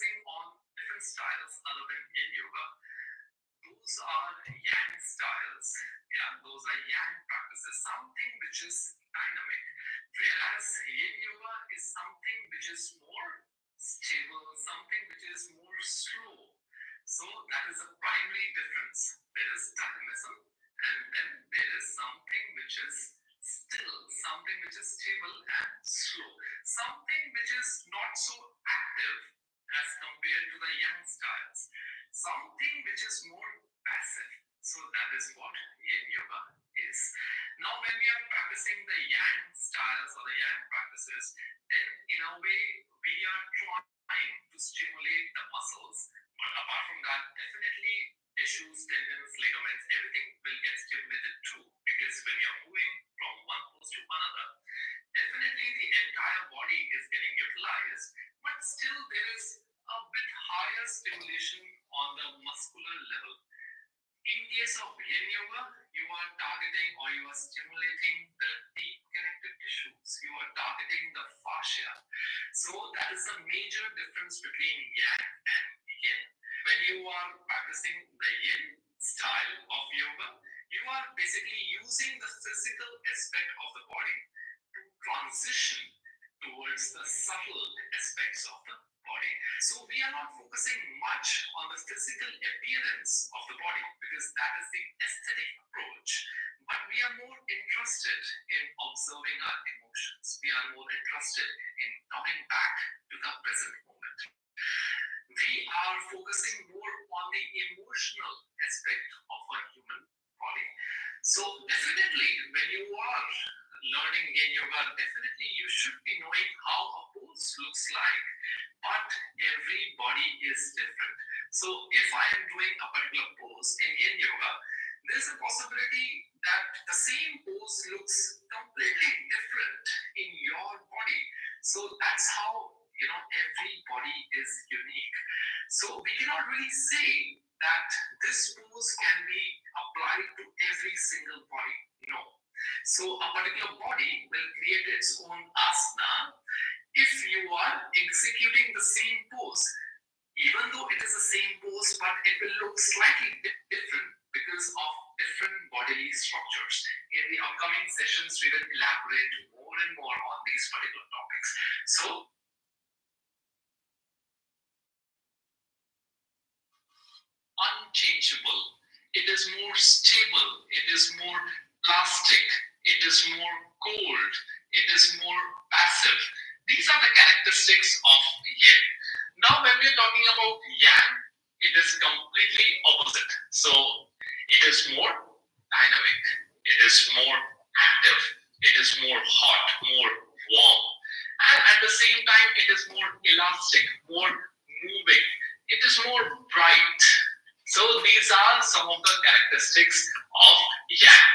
focusing on different styles other than Yin Yoga. Those are Yang styles. Yeah, those are Yang practices, something which is dynamic. Whereas Yin Yoga is something which is more stable, something which is more slow. So that is a primary difference. There is dynamism, and then there is something which is still, something which is stable and slow, something which is not so active as compared to the Yang styles, something which is more passive. So that is what Yin Yoga is. Now, when we are practicing the Yang styles or the Yang practices, then in a way we are trying to stimulate the muscles. But apart from that, definitely tissues, tendons, ligaments, everything will get stimulated too. Because when you're moving from one pose to another, definitely the entire body is getting utilized. But still there is a bit higher stimulation on the muscular level. In case of Yin Yoga, you are targeting or you are stimulating the deep connective tissues. You are targeting the fascia. So that is a major difference between Yang and Yin. When you are practicing the Yin style of yoga, you are basically using the physical aspect of the body to transition towards the subtle aspects of the body. So we are not focusing much on the physical appearance of the body because that is the aesthetic approach. But we are more interested in observing our emotions. We are more interested in coming back to the present moment. We are focusing more on the emotional aspect of our human body. So definitely when you are learning Yin Yoga, definitely you should be knowing how a pose looks like. But every body is different. So if I am doing a particular pose in Yin Yoga, there's a possibility that the same pose looks completely different in your body. So that's how, every body is unique. So we cannot really say that this pose can be applied to every single body. No. So a particular body will create its own asana if you are executing the same pose. Even though it is the same pose, but it will look slightly different because of different bodily structures. In the upcoming sessions, we will elaborate more and more on these particular topics. So, unchangeable. It is more stable. It is more plastic. It is more cold. It is more passive. These are the characteristics of Yin. Now, when we are talking about Yang, it is completely opposite. So, it is more dynamic. It is more active. It is more hot, more warm. And at the same time, it is more elastic, more moving. It is more bright. So, these are some of the characteristics of Yang.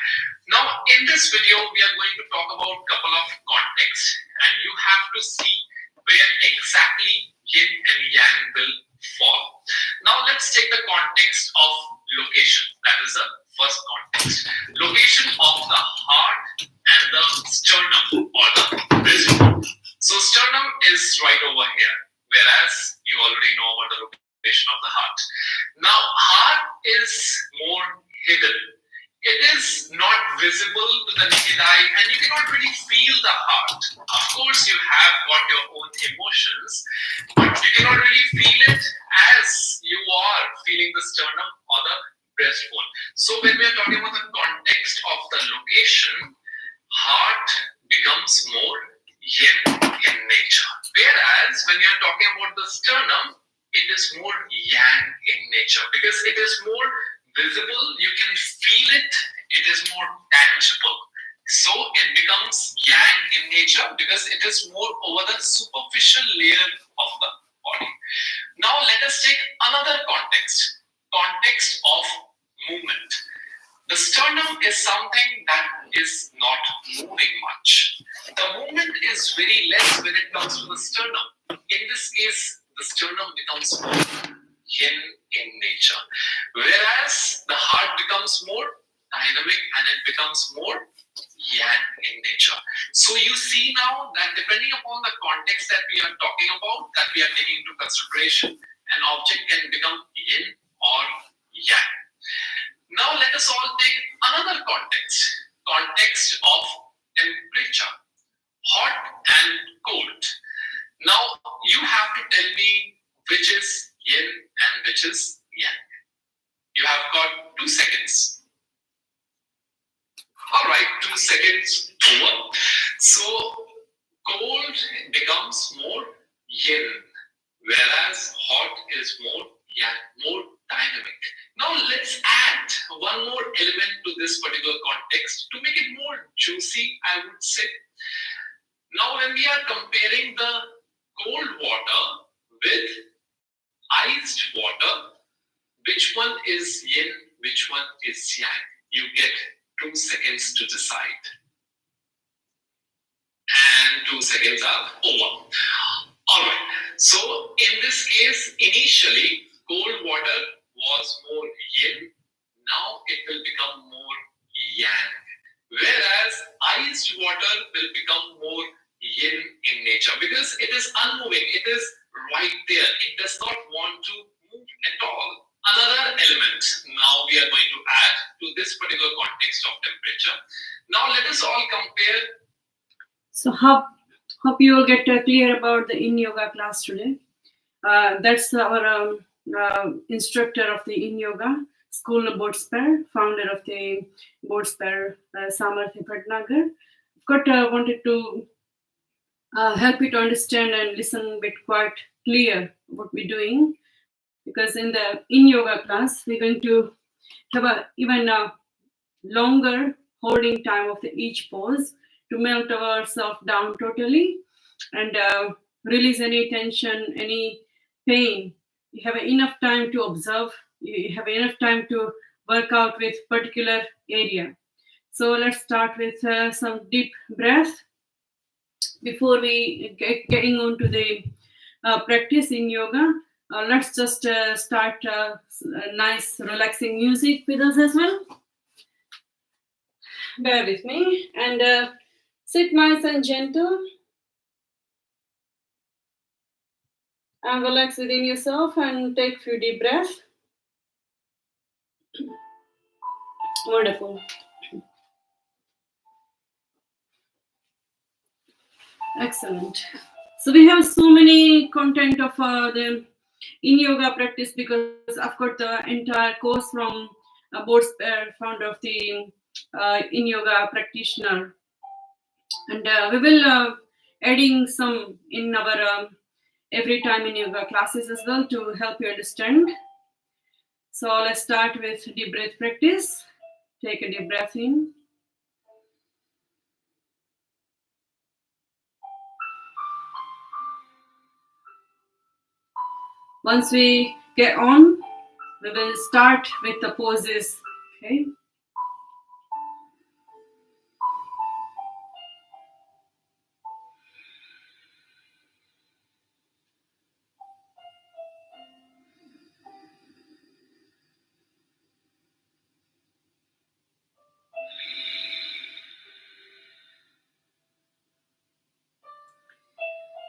Now, in this video, we are going to talk about a couple of contexts, and you have to see where exactly Yin and Yang will fall. Now, let's take the context of location. That is the first context. Location of the heart and the sternum or the breastbone. So, sternum is right over here, whereas you already know about the location of the heart. Now, heart is more hidden. It is not visible to the naked eye, and you cannot really feel the heart. Of course, you have got your own emotions, but you cannot really feel it as you are feeling the sternum or the breastbone. So when we are talking about the context of the location, heart becomes more yin in nature. Whereas when you are talking about the sternum, it is more yang in nature because it is more visible, you can feel it, it is more tangible. So it becomes yang in nature because it is more over the superficial layer of the body. Now let us take another context of movement. The sternum is something that is not moving much. The movement is very less when it comes to the sternum. In this case, the sternum becomes more yin in nature, whereas the heart becomes more dynamic and it becomes more yang in nature. So you see now that depending upon the context that we are talking about, that we are taking into consideration, an object can become yin or yang. Now let us all take another context of temperature, hot and cold. Now you have to tell me which is yin and which is yang. You have got 2 seconds. All right, 2 seconds over. So cold becomes more yin, whereas hot is more yang, more dynamic. Now let's add one more element to this particular context to make it more juicy, I would say. Now when we are comparing the cold water with iced water, which one is yin, which one is yang? You get 2 seconds to decide. And 2 seconds are over. Alright, so in this case, initially, cold water was more yin, now it will become more yang. Whereas iced water will become more yin in nature because it is unmoving, it is right there, it does not want to move at all. Another element now we are going to add to this particular context of temperature. Now let us all compare. So hope you will get clear about the Yin Yoga class today. That's our instructor of the Yin Yoga School of Boardspare, founder of the Boardspare, Samarthi Bhatnagar. Of course, wanted to help you to understand and listen a bit quite clear what we're doing, because in the Yin Yoga class we're going to have a even longer holding time of the each pose to melt ourselves down totally and release any tension, any pain. You have enough time to observe. You have enough time to work out with particular area. So let's start with some deep breath before we getting on to the practice in yoga. Let's just start nice relaxing music with us as well. Bear with me and sit nice and gentle and relax within yourself and take a few deep breaths. Wonderful. Excellent. So we have so many content of the Yin Yoga practice because I've got the entire course from founder of the Yin Yoga practitioner, and we will adding some in our every time in yoga classes as well to help you understand. So let's start with deep breath practice. Take a deep breath in. Once we get on, we will start with the poses. Okay.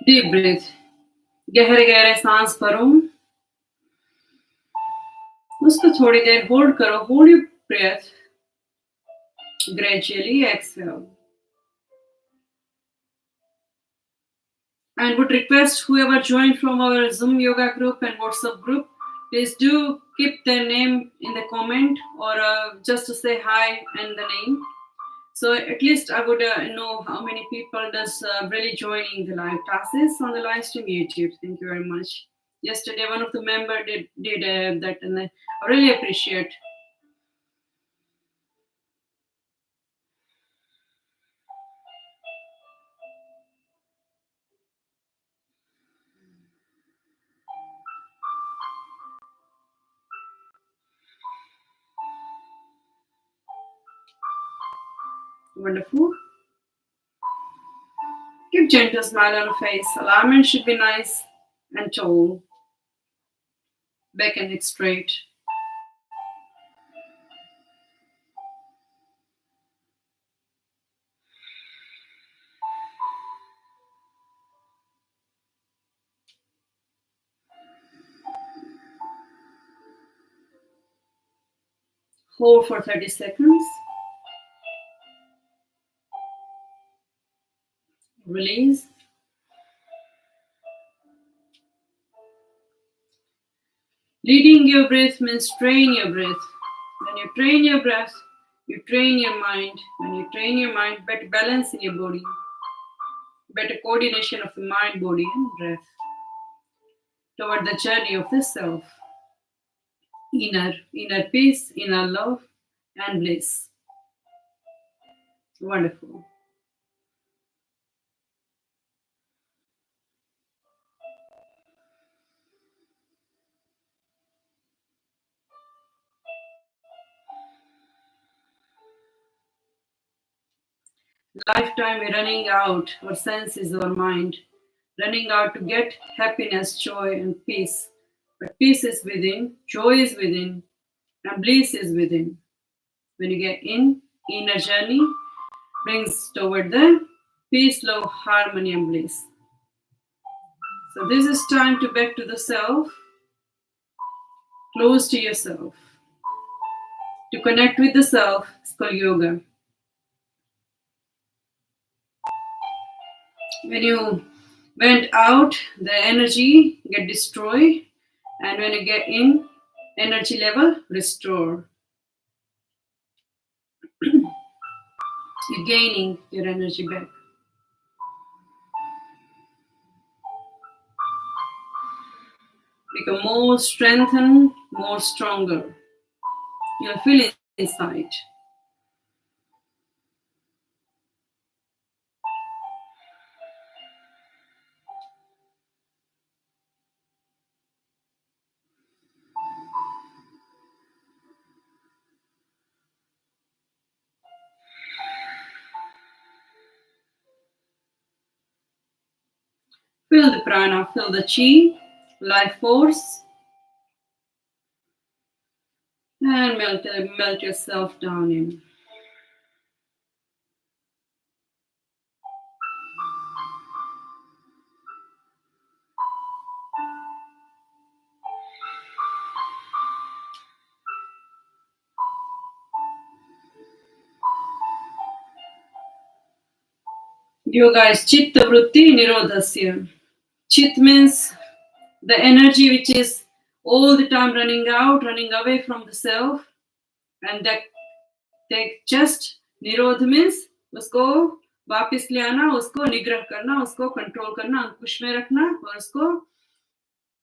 Deep breath. गहरे गहरे सांस भरो. उसको थोड़ी देर hold करो. Hold your breath. Gradually exhale. And would request whoever joined from our Zoom yoga group and WhatsApp group, please do keep their name in the comment or just to say hi and the name. So at least I would know how many people does really joining the live classes on the live stream YouTube. Thank you very much. Yesterday, one of the member did that, and I really appreciate. Wonderful. Give gentle smile on the face. Alignment should be nice and tall. Back and neck straight. Hold for 30 seconds. Release. Leading your breath means train your breath. When you train your breath, you train your mind. When you train your mind, better balance in your body, better coordination of the mind, body, and breath toward the journey of the self. Inner peace, inner love, and bliss. Wonderful. Lifetime we're running out, our senses, our mind, running out to get happiness, joy, and peace. But peace is within, joy is within, and bliss is within. When you get in, inner journey brings toward the peace, love, harmony, and bliss. So this is time to back to the self, close to yourself. To connect with the self, it's called yoga. When you went out, the energy get destroyed, and when you get in, energy level restore. You're gaining your energy back. Become more strengthened, more stronger. You'll feel it inside. Feel the prana, feel the chi, life force, and melt yourself down in. Yoga is chitta vritti nirodhasya. Chit means the energy which is all the time running out, running away from the self, and that just निरोध means उसको वापस ले आना, उसको निग्रह करना, उसको control करना, अंकुश में रखना, और उसको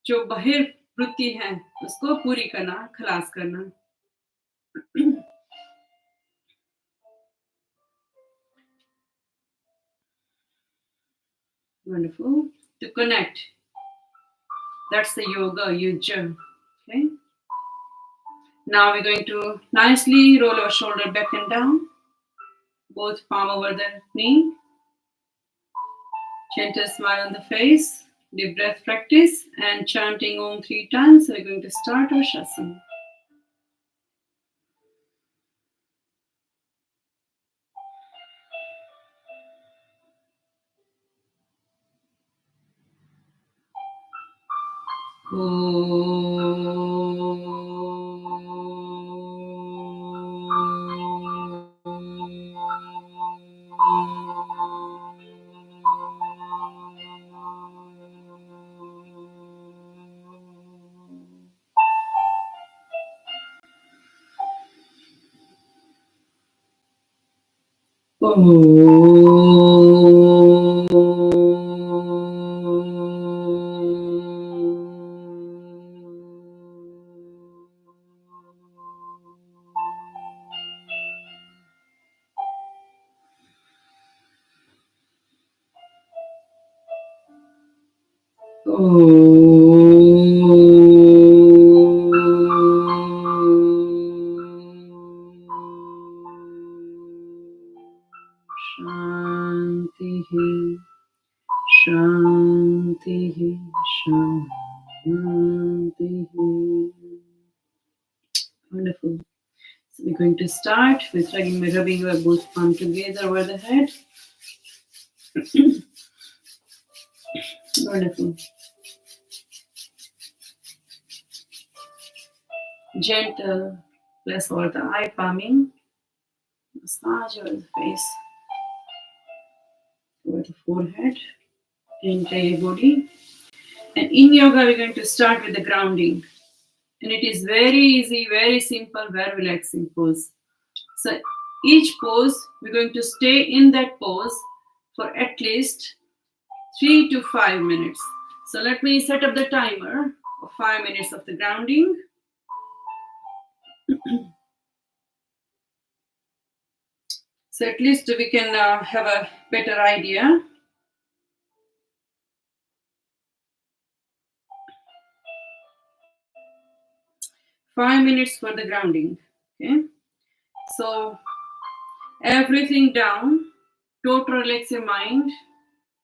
जो बहिर्वृत्ति है उसको पूरी करना, खलास करना. Wonderful. To connect. That's the yoga yuja. Okay. Now we're going to nicely roll our shoulder back and down. Both palm over the knee. Gentle smile on the face. Deep breath practice and chanting Om 3 times. So we're going to start our Shasana. Shanti, Shanti. Wonderful. So we're going to start with rubbing your both palms together over the head. Wonderful. Gentle, Place over the eye palming. Massage over the face, over the forehead, entire body. And in yoga, we're going to start with the grounding. And it is very easy, very simple, very relaxing pose. So each pose, we're going to stay in that pose for at least 3 to 5 minutes. So let me set up the timer of 5 minutes of the grounding. So at least we can have a better idea. 5 minutes for the grounding. Okay. So everything down, total relax your mind,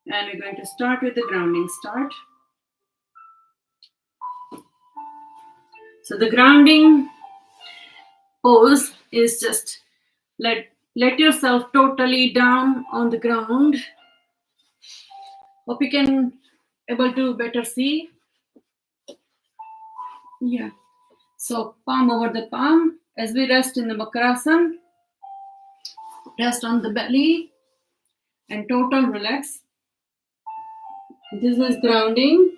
and we're going to start with the grounding. Start. So the grounding pose is just let yourself totally down on the ground. Hope you can able to better see. Yeah. So palm over the palm as we rest in the Makarasana. Rest on the belly and total relax. This is grounding.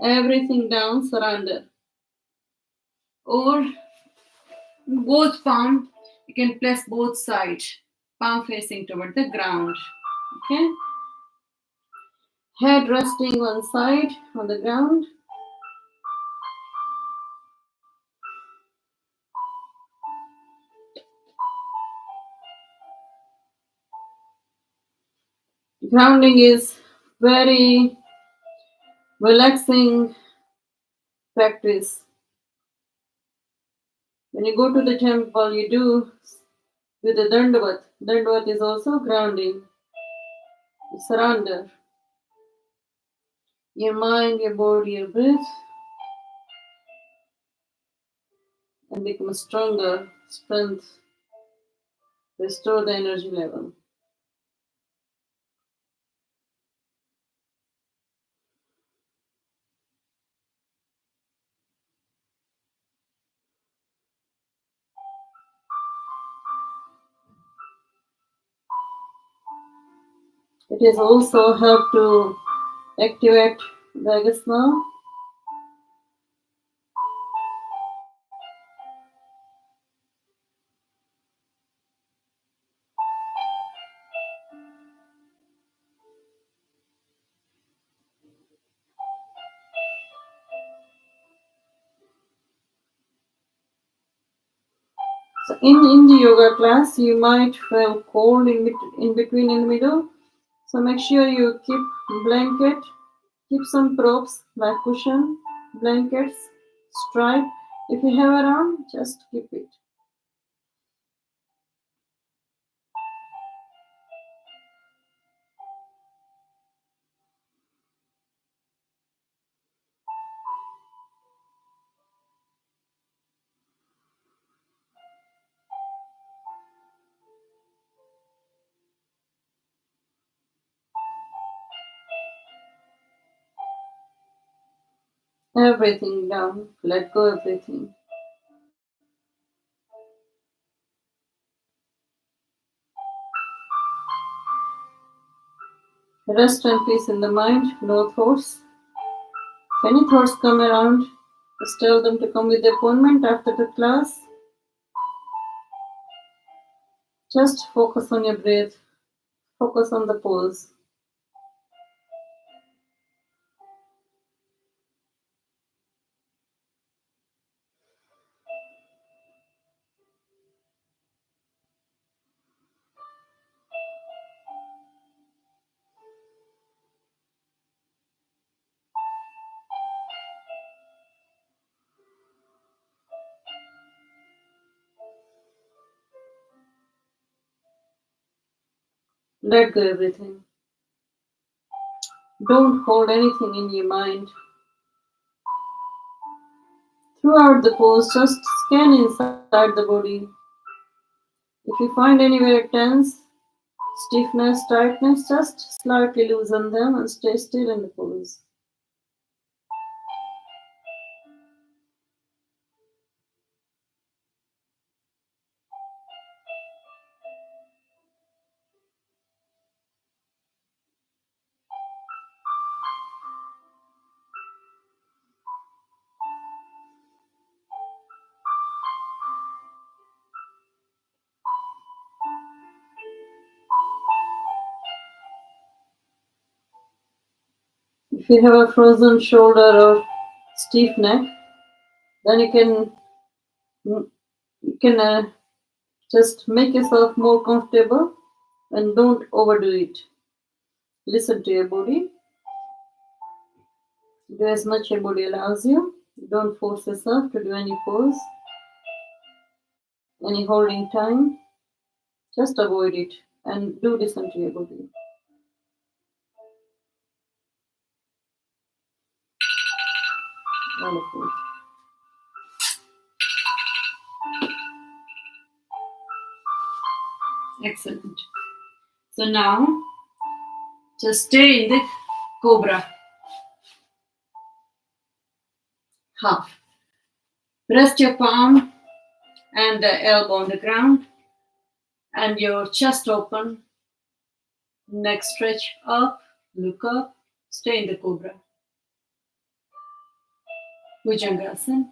Everything down, surrender. Or both palm, you can place both sides. Palm facing toward the ground. Okay. Head resting one side on the ground. Grounding is very relaxing practice. When you go to the temple, you do with the dandavat. Dandavat is also grounding. You surrender your mind, your body, your breath, and become stronger, strength, restore the energy level. It is also help to activate vagus nerve. So in the yoga class, you might feel cold in between in the middle. So make sure you keep blanket, keep some props like cushion, blankets, stripe. If you have around, just keep it. Everything down. Let go everything. Rest and peace in the mind, no thoughts. If any thoughts come around, just tell them to come with the appointment after the class. Just focus on your breath, focus on the pose. Let go everything. Don't hold anything in your mind. Throughout the pose, just scan inside the body. If you find anywhere tense, stiffness, tightness, just slightly loosen them and stay still in the pose. If you have a frozen shoulder or stiff neck, then you can just make yourself more comfortable and don't overdo it. Listen to your body. Do as much your body allows you. Don't force yourself to do any pose, any holding time. Just avoid it and do listen to your body. Wonderful. Excellent. So now just stay in the cobra. Half. Rest your palm and the elbow on the ground and your chest open. Neck stretch up. Look up. Stay in the cobra. Bhujangasana.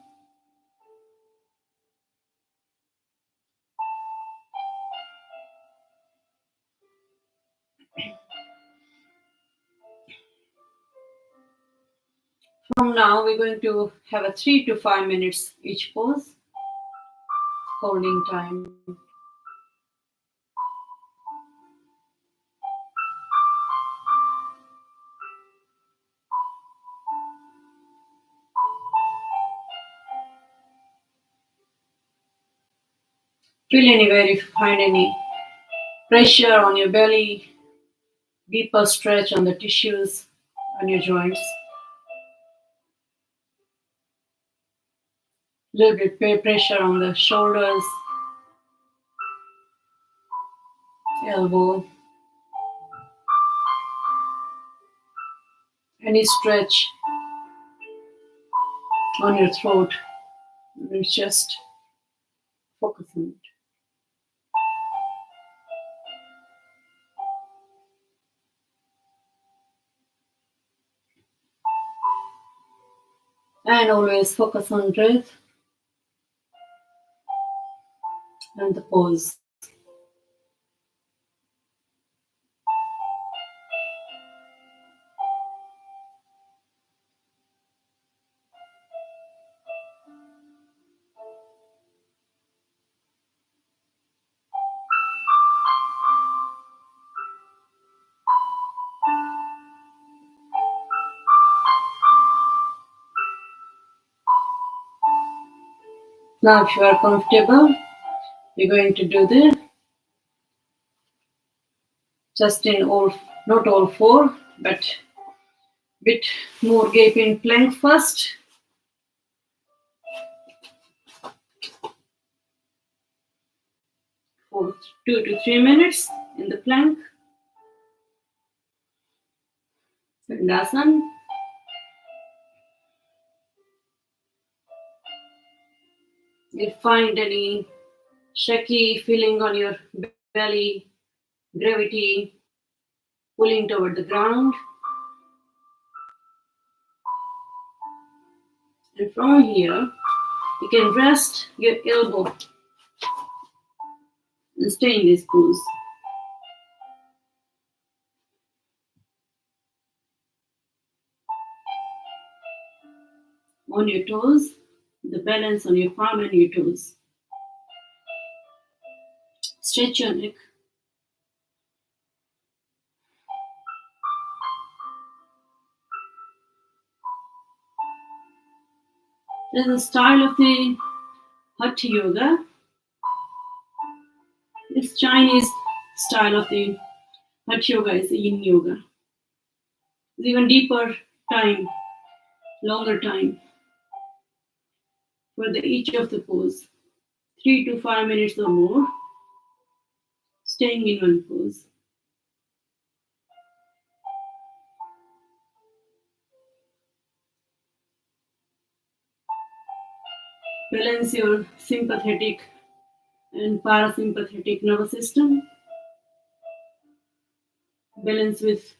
From now, we're going to have a 3 to 5 minutes each pose, holding time. Feel anywhere if you find any pressure on your belly, deeper stretch on the tissues, on your joints. Little bit pressure on the shoulders, elbow, any stretch on your throat, your chest. Focus on it. And always focus on breath and the pose. Now, if you are comfortable, we're going to do the just in all, not all four, but bit more gap in plank first. For 2 to 3 minutes in the plank. Dandasana. You find any shaky feeling on your belly, gravity pulling toward the ground. And from here, you can rest your elbow and stay in this pose. On your toes, the balance on your palm and your toes. Stretch your neck. There's a style of the Hatha Yoga. This Chinese style of the Hatha Yoga is Yin Yoga. It's even deeper time, longer time for each of the pose. 3 to 5 minutes or more, staying in one pose. Balance your sympathetic and parasympathetic nervous system. Balance with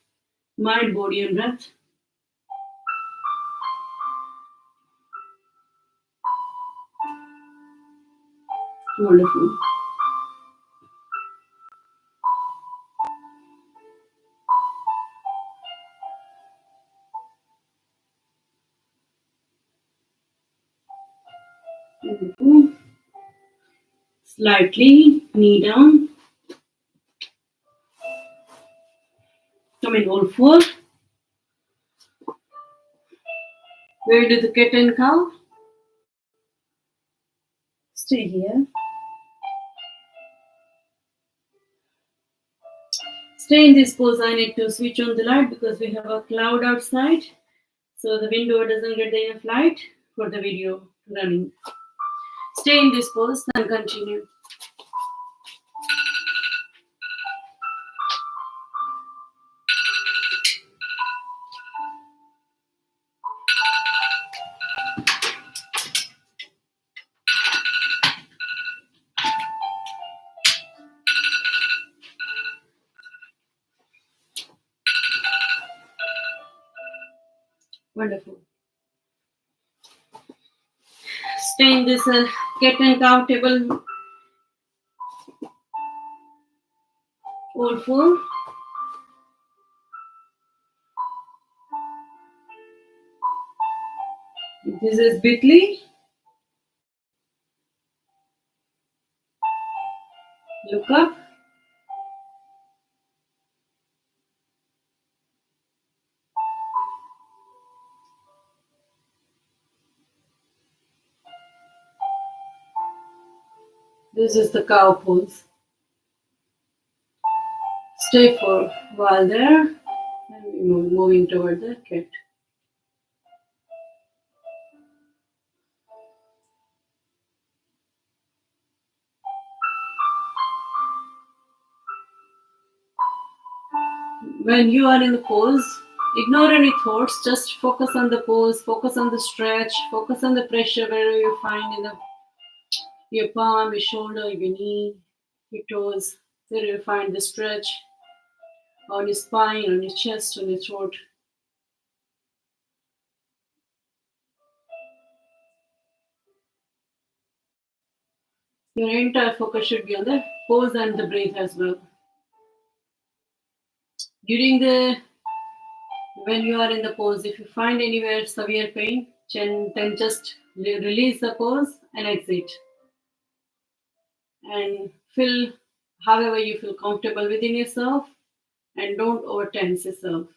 mind, body, and breath. Wonderful. Slightly knee down. Come in all four. Where do the cat and cow? Stay here. Stay in this pose. I need to switch on the light because we have a cloud outside. So the window doesn't get enough light for the video running. Stay in this pose and continue. Wonderful. Stay in this cat and cow table. All four. This is bit.ly. Look up. This is the cow pose. Stay for a while there. And moving toward the cat. When you are in the pose, ignore any thoughts. Just focus on the pose. Focus on the stretch. Focus on the pressure wherever you find in your palm, your shoulder, your knee, your toes. Where you find the stretch on your spine, on your chest, on your throat. Your entire focus should be on the pose and the breath as well. When you are in the pose, if you find anywhere severe pain, then just release the pose and exit. And feel however you feel comfortable within yourself, and don't over tense yourself.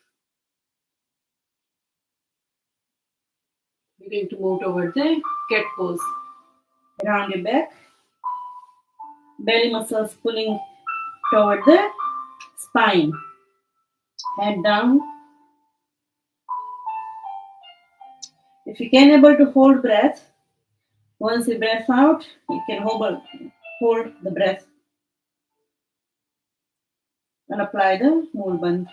We're going to move toward the cat pose. Around your back, belly muscles pulling toward the spine. Head down. If you can able to hold breath, once you breath out, you can hold the breath and apply the movement.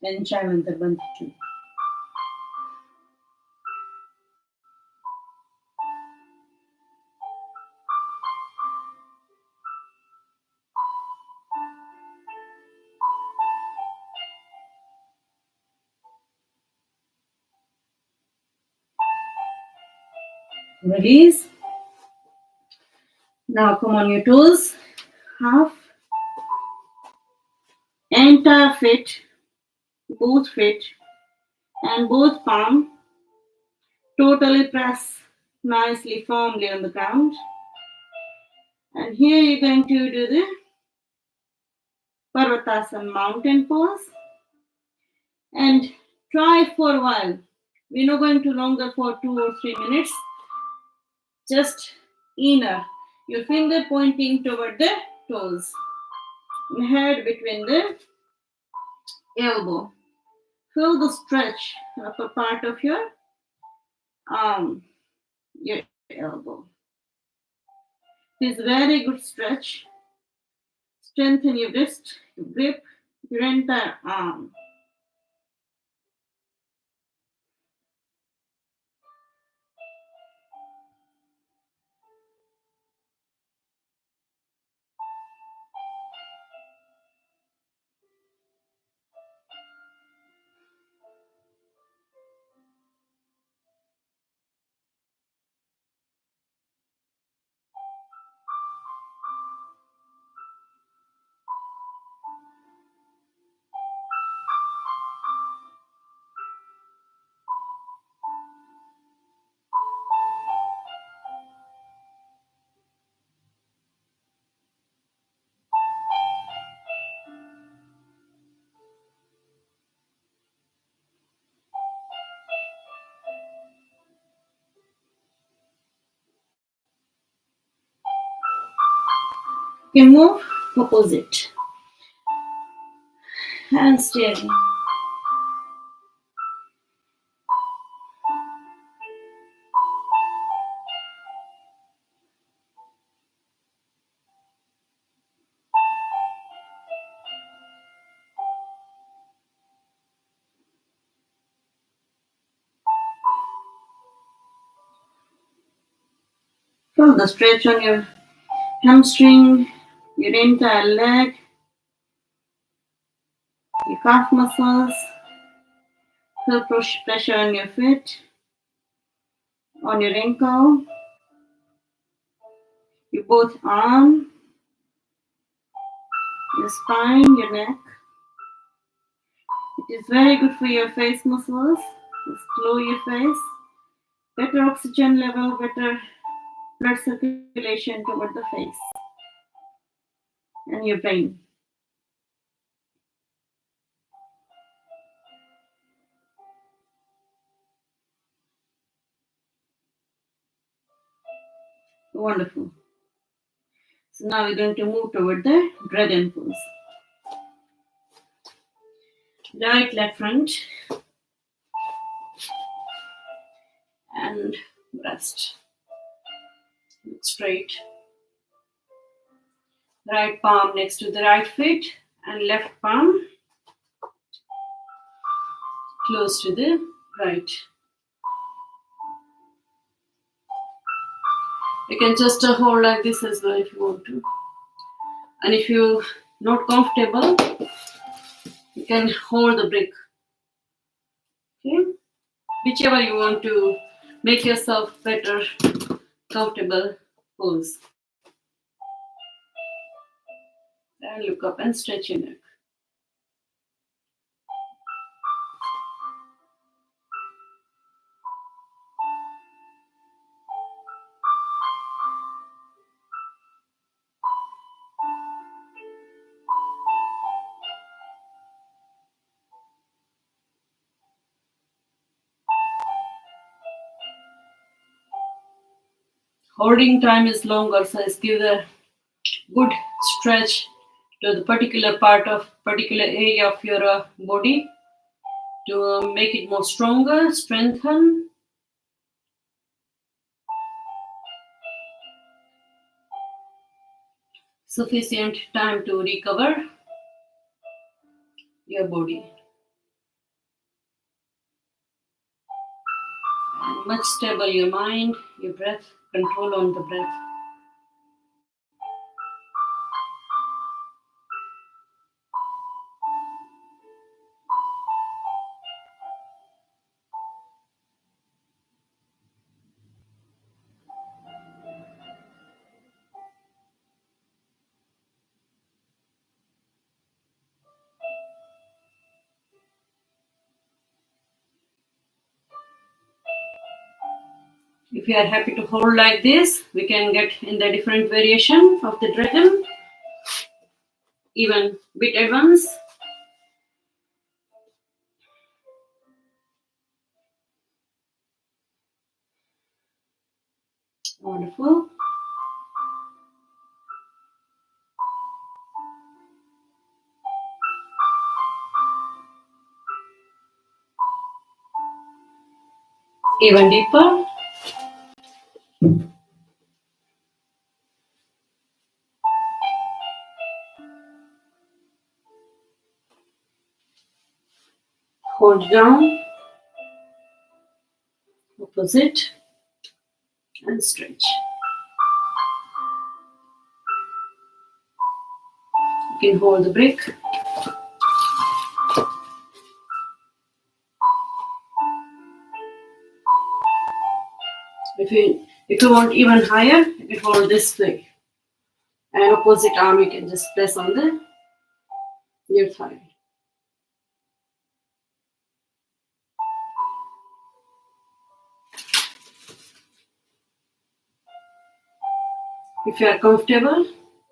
And Chamantar Bandh too. Release. Now come on your toes. Half. Entire feet. Both feet. And both palm. Totally press nicely, firmly on the ground. And here you're going to do the Parvatasana mountain pose. And try for a while. We're not going to longer for 2 or 3 minutes. Just inner. Your finger pointing toward the toes. And head between the elbow. Feel the stretch upper part of your arm, your elbow. It is very good stretch. Strengthen your wrist, your grip, your entire arm. You can move opposite. And stay again. Feel the stretch on your hamstring, your entire leg, your calf muscles. Feel pressure on your feet, on your ankle, your both arm, your spine, your neck. It is very good for your face muscles. Just glow your face. Better oxygen level, better blood circulation toward the face and your brain. Wonderful. So now we're going to move toward the dragon pose. Right leg front and rest. Look straight. Right palm next to the right foot and left palm close to the right. You can just hold like this as well if you want to. And if you're not comfortable, you can hold the brick. Okay? Whichever you want to make yourself better, comfortable pose. And look up and stretch your neck. Holding time is longer, so let's give the good stretch to the particular part of particular area of your body to make it more stronger, strengthen. Sufficient time to recover your body. And much stable your mind, your breath, control on the breath. If you are happy to hold like this, we can get in the different variation of the dragon, even bit advanced. Wonderful. Even deeper. Hold down, opposite, and stretch. You can hold the brick. If you want even higher, you can hold this way. And opposite arm you can just press on the your thigh. If you are comfortable,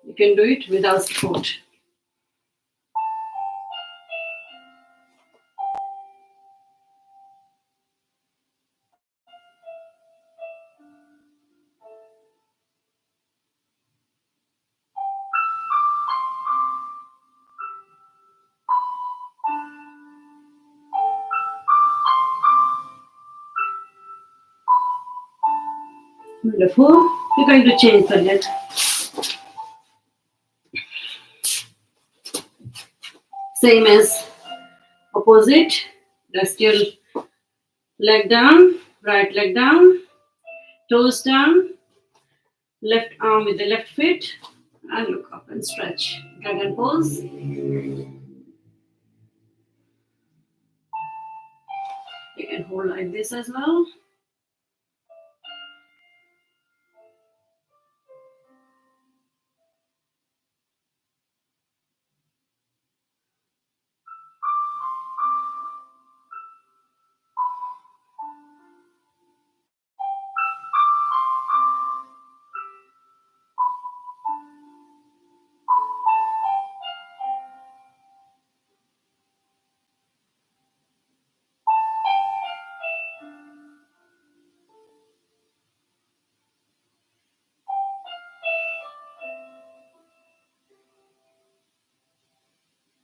you can do it without support. Wonderful. We're going to change the leg. Same as opposite. Rest your leg down, right leg down, toes down, left arm with the left foot, and look up and stretch. Dragon pose. You can hold like this as well.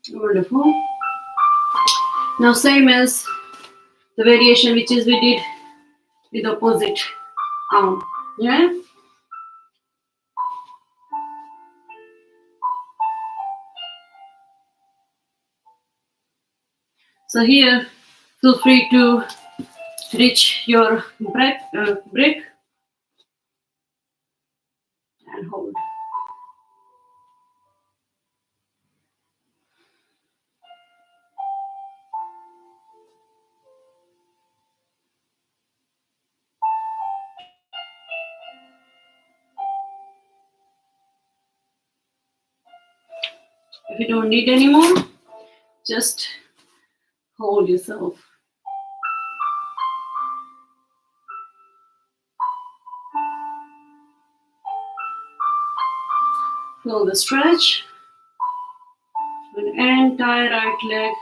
Wonderful. Now same as the variation which is we did with opposite arm. Yeah. So here, feel free to reach your breath, breath and hold. If you don't need any more, just hold yourself. Feel the stretch. An entire right leg.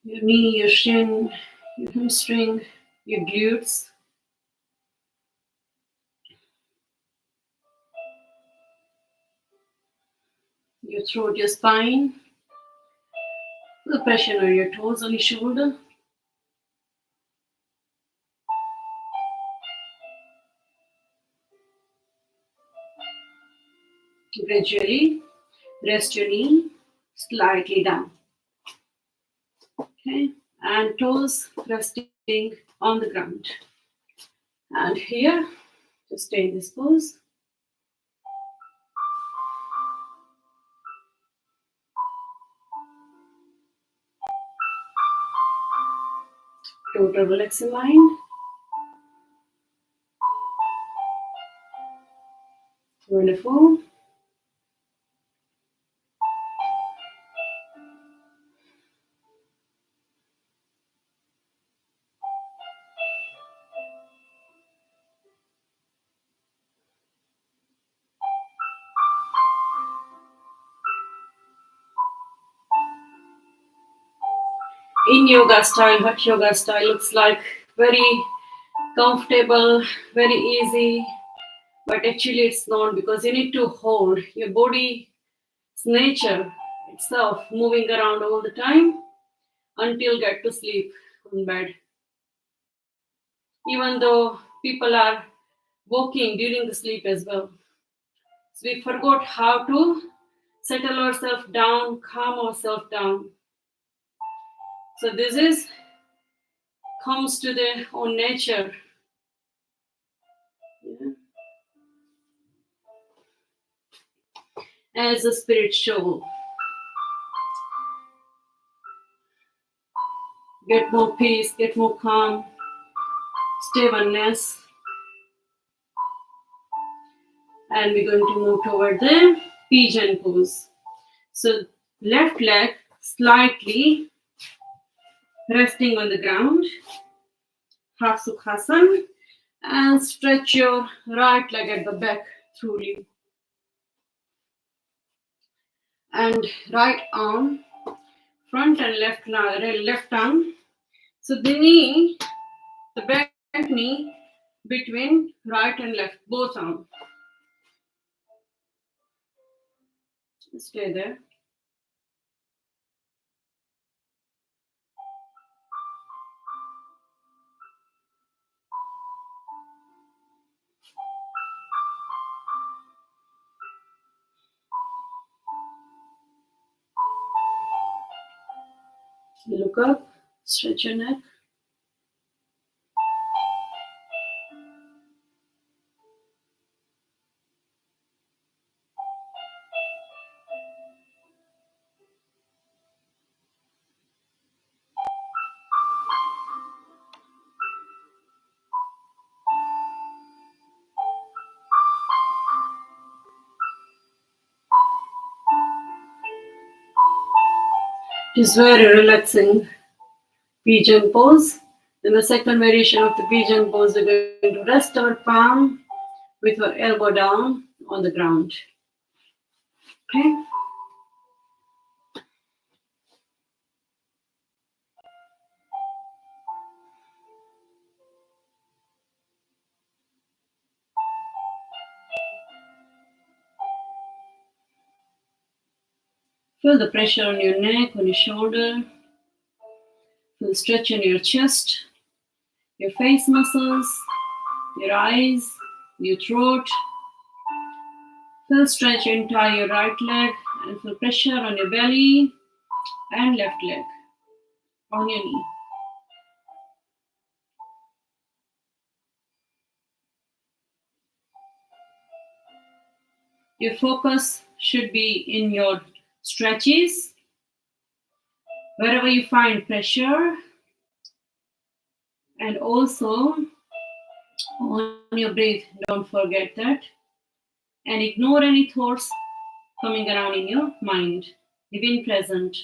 Your knee, your shin, your hamstring, your glutes. Your throat, your spine. Feel the pressure on your toes, on your shoulder. Gradually rest your knee slightly down. Okay, and toes resting on the ground. And here, just stay in this pose. Total relaxing mind. Wonderful. In yoga style, what yoga style looks like, very comfortable, very easy, but actually it's not, because you need to hold your body's nature itself moving around all the time until get to sleep on bed. Even though people are walking during the sleep as well. So we forgot how to settle ourselves down, calm ourselves down. So this is comes to their own nature. Yeah. As a spirit soul. Get more peace, get more calm, stay oneness. And we're going to move toward the pigeon pose. So left leg slightly resting on the ground, half sukhasana, and stretch your right leg at the back truly. And right arm, front and left arm. So the knee, the back knee between right and left, both arms. Stay there. Look up, stretch your neck. It is very relaxing pigeon pose. In the second variation of the pigeon pose, we're going to rest our palm with our elbow down on the ground. Okay? Feel the pressure on your neck, on your shoulder. Feel the stretch on your chest, your face muscles, your eyes, your throat. Feel stretch entire your right leg and feel pressure on your belly and left leg on your knee. Your focus should be in your stretches. Wherever you find pressure, and also on your breath, don't forget that. And ignore any thoughts coming around in your mind. Remain present.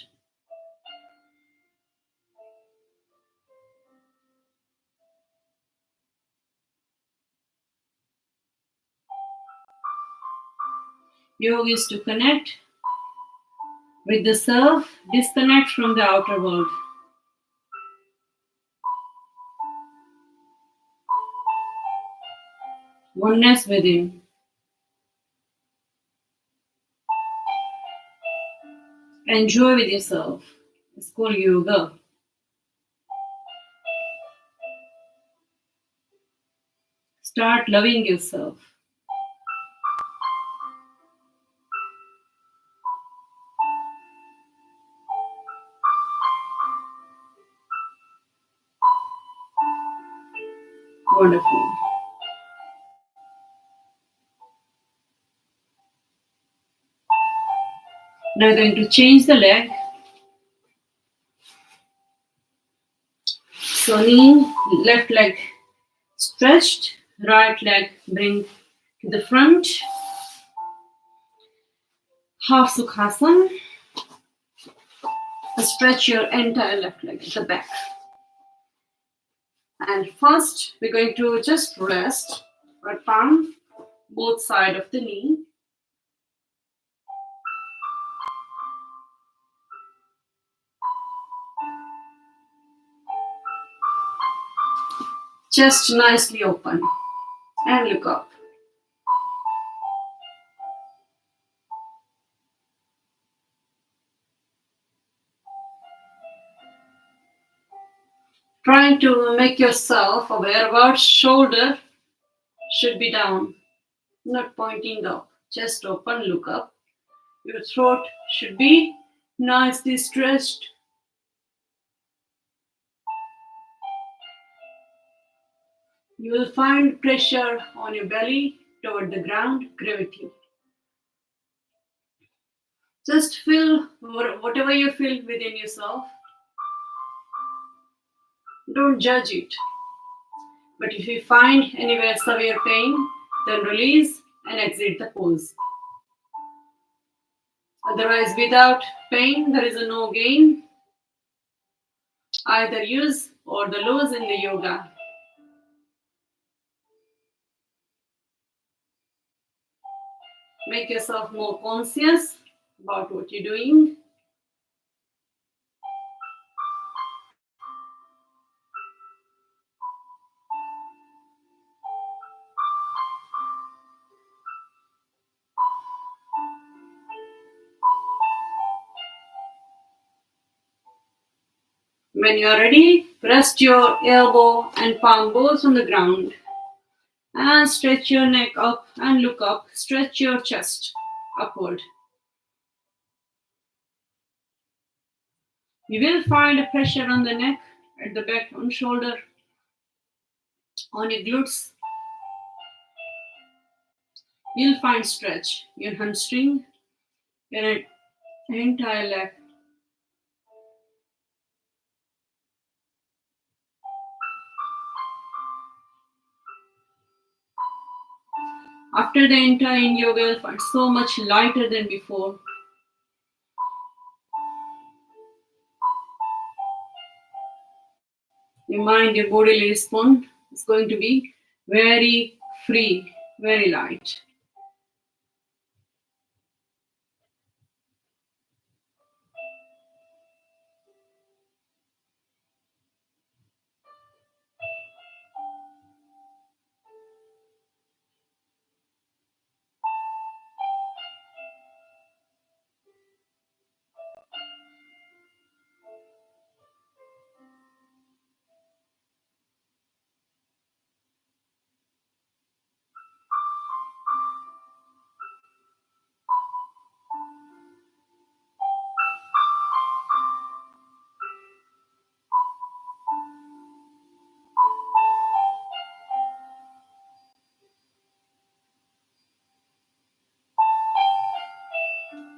Yoga is to connect with the self, disconnect from the outer world. Oneness within. Enjoy with yourself. It's called yoga. Start loving yourself. Wonderful. Now we're going to change the leg. So knee, left leg stretched, right leg bring to the front. Half Sukhasana. Stretch your entire left leg at the back. And first, we're going to just rest our palm, both sides of the knee. Chest nicely open and look up. Trying to make yourself aware about shoulder should be down, not pointing up. Chest open, look up. Your throat should be nicely stretched. You will find pressure on your belly toward the ground, gravity. Just feel whatever you feel within yourself. Don't judge it. But if you find anywhere severe pain, then release and exit the pose. Otherwise, without pain, there is a no gain. Either use or the lose in the yoga. Make yourself more conscious about what you're doing. When you are ready, rest your elbow and palm both on the ground. And stretch your neck up and look up. Stretch your chest upward. You will find a pressure on the neck, at the back, on shoulder, on your glutes. You'll find stretch, your hamstring, your entire leg. After the entire Yin Yoga, you'll find so much lighter than before. Your mind, your bodily response is going to be very free, very light.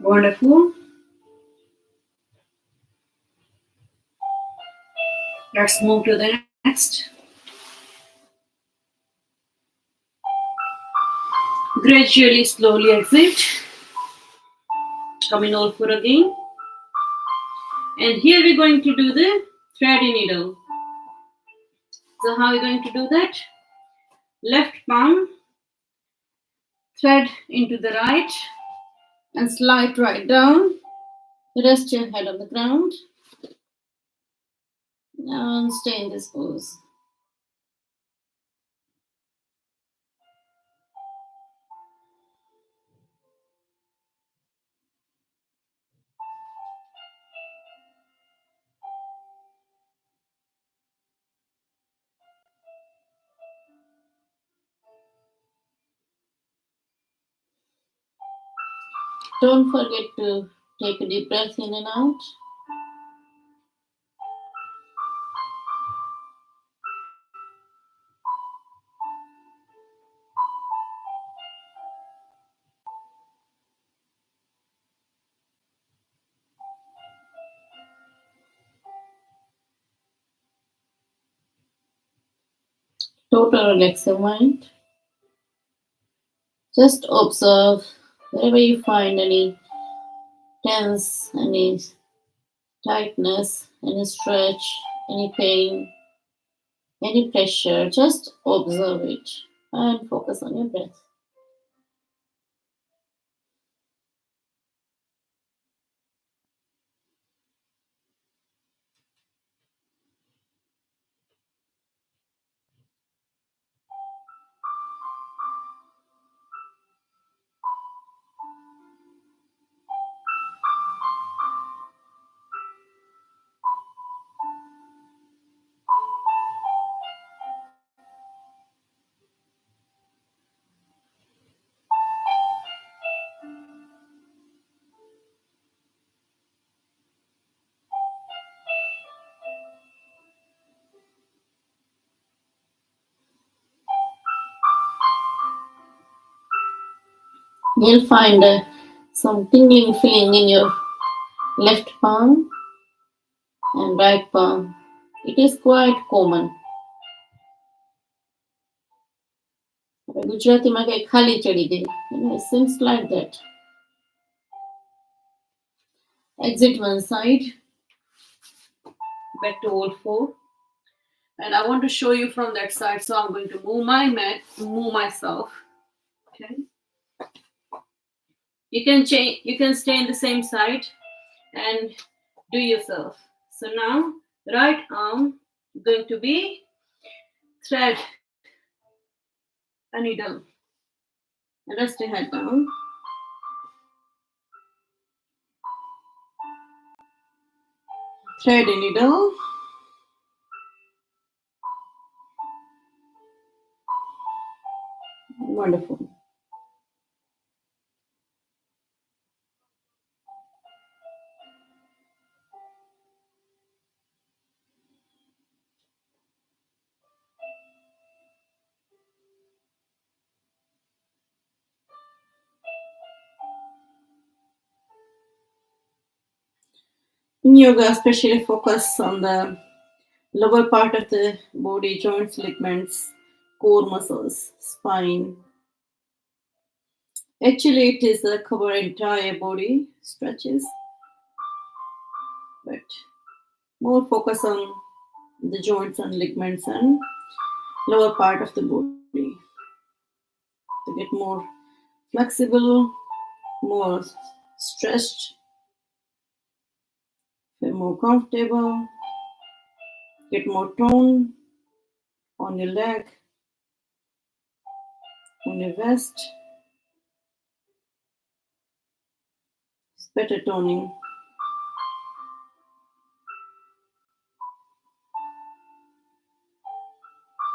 Wonderful. Let's move to the next. Gradually, slowly exit. Come in all four again. And here we're going to do the thread and needle. So how are we going to do that? Left palm, thread into the right, and slide right down. Rest your head on the ground. And stay in this pose. Don't forget to take a deep breath in and out. Total relax your mind. Just observe wherever you find any tense, any tightness, any stretch, any pain, any pressure. Just observe it and focus on your breath. You'll find some tingling feeling in your left palm and right palm. It is quite common. ગુજરાતીમાં કઈ ખાલી ચડી ગઈ. It seems like that. Exit one side, back to all four. And I want to show you from that side, so I'm going to move my mat, move myself. Okay. You can change, you can stay in the same side and do yourself. So now, right arm going to be thread a needle. And rest your head down. Thread a needle. Wonderful. In yoga, especially focus on the lower part of the body, joints, ligaments, core muscles, spine. Actually, it is the cover entire body stretches, but more focus on the joints and ligaments and lower part of the body to get more flexible, more stretched, feel more comfortable, get more tone on your leg, on your wrist. It's better toning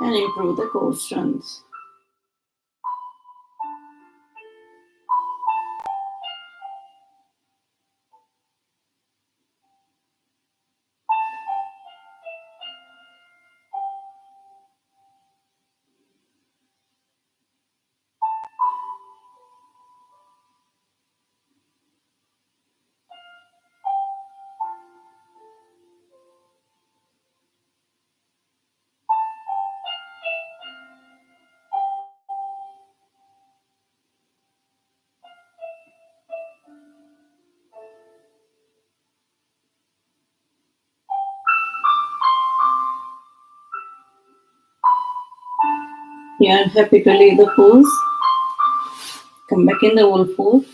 and improve the core strength. Yeah, happy to leave the pose. Come back in the old pose.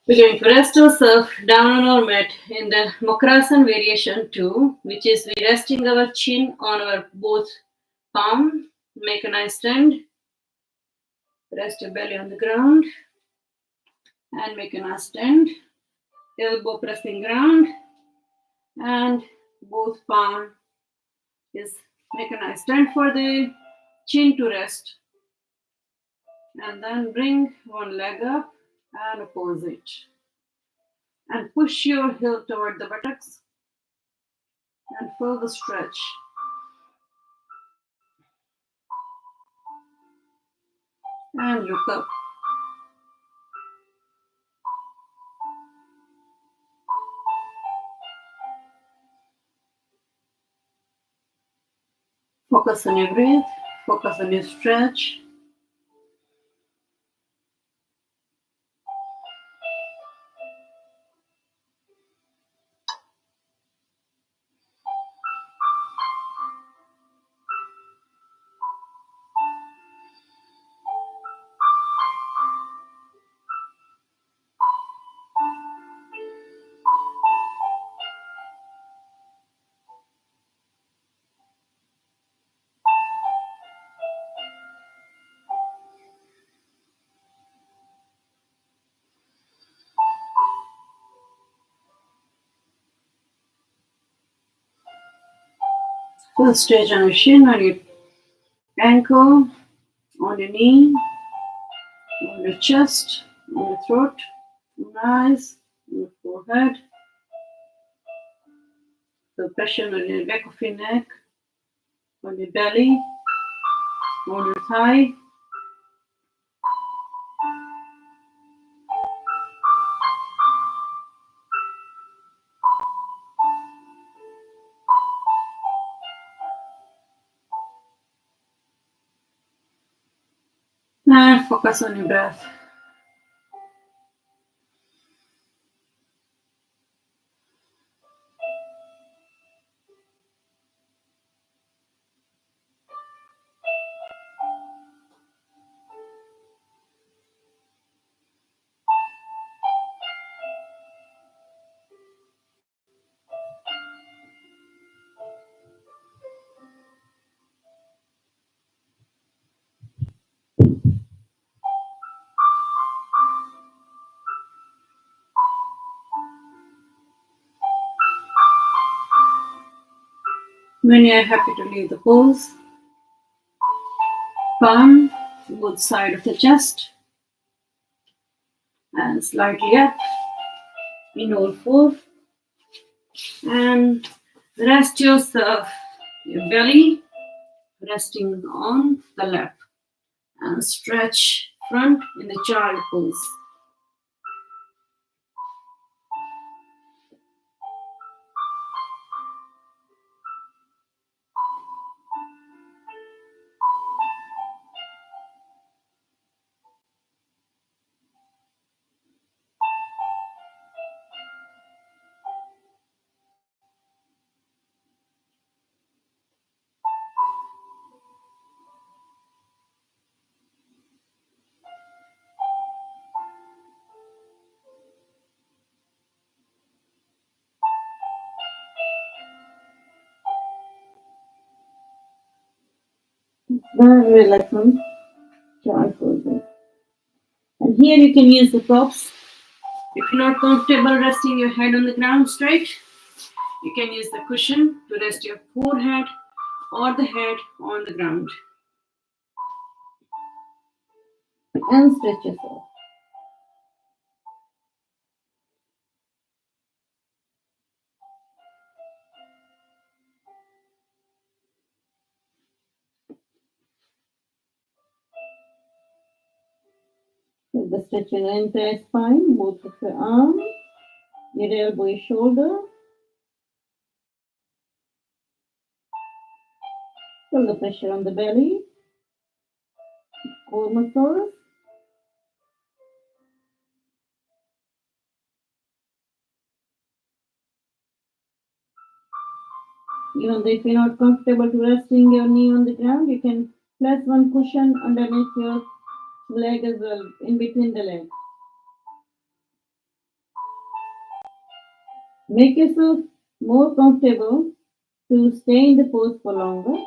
We're going to rest ourselves down on our mat in the Makrasan variation 2, which is we resting our chin on our both palm. Make a nice stand. Rest your belly on the ground and make a nice stand. Elbow pressing ground and both palm is make a nice stand for the chin to rest. And then bring one leg up and opposite. And push your heel toward the buttocks and feel the stretch. And look up. Focus on your breath, focus on your stretch. First stretch on your shin, on your ankle, on your knee, on your chest, on your throat, on your eyes, on your forehead. The pressure on your back of your neck, on your belly, on your thigh. And focus on your breath. When you are happy to leave the pose, palm both side of the chest and slightly up in all four, and rest yourself, your belly resting on the lap, and stretch front in the child pose. Very relaxing child poses. And here you can use the props. If you're not comfortable resting your head on the ground straight, you can use the cushion to rest your forehead or the head on the ground. And stretch yourself. With the stretching your entire spine, both of your arms, your elbow, your shoulder. Feel the pressure on the belly, core muscles. Even though if you're not comfortable to resting your knee on the ground, you can place one cushion underneath your leg as well, in between the legs. Make yourself more comfortable to stay in the pose for longer.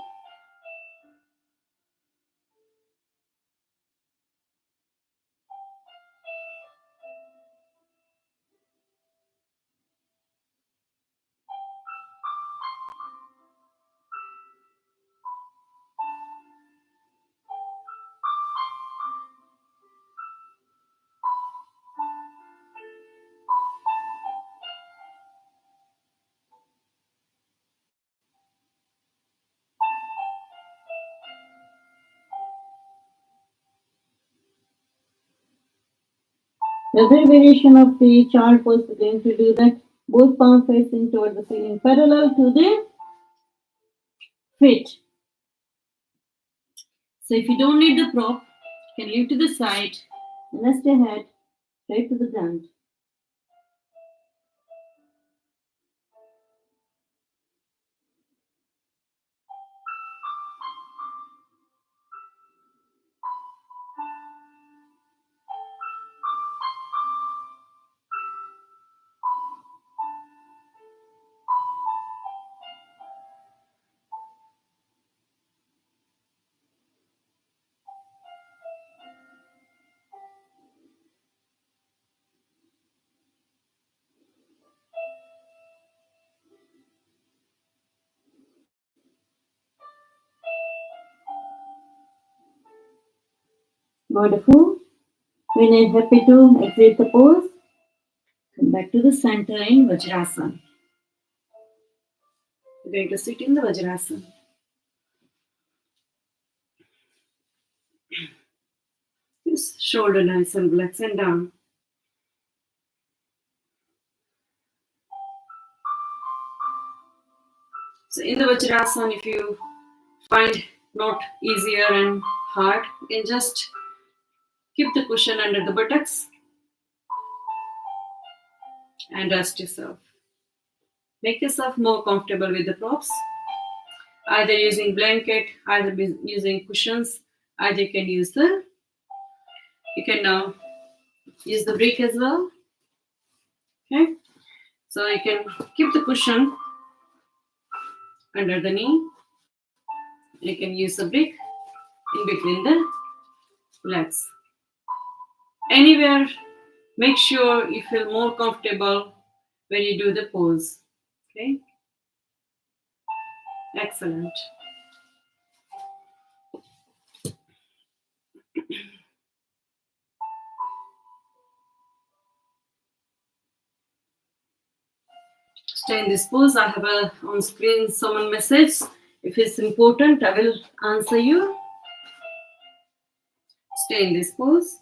The other variation of the child pose we're going to do that both palms facing toward the ceiling, parallel to the feet. So if you don't need the prop, you can leave to the side, rest your head straight to the ground. Wonderful. When you're happy to exit the pose, come back to the center in Vajrasana. You're going to sit in the Vajrasana. Just shoulder nice and relaxed and down. So in the Vajrasana, if you find not easier and hard, you can just keep the cushion under the buttocks and rest yourself. Make yourself more comfortable with the props, either using blanket, either using cushions, either you can use use the brick as well. Okay, so you can keep the cushion under the knee. You can use the brick in between the legs. Anywhere, make sure you feel more comfortable when you do the pose. Okay, excellent. Stay in this pose. I have on screen someone message. If it's important, I will answer you. Stay in this pose.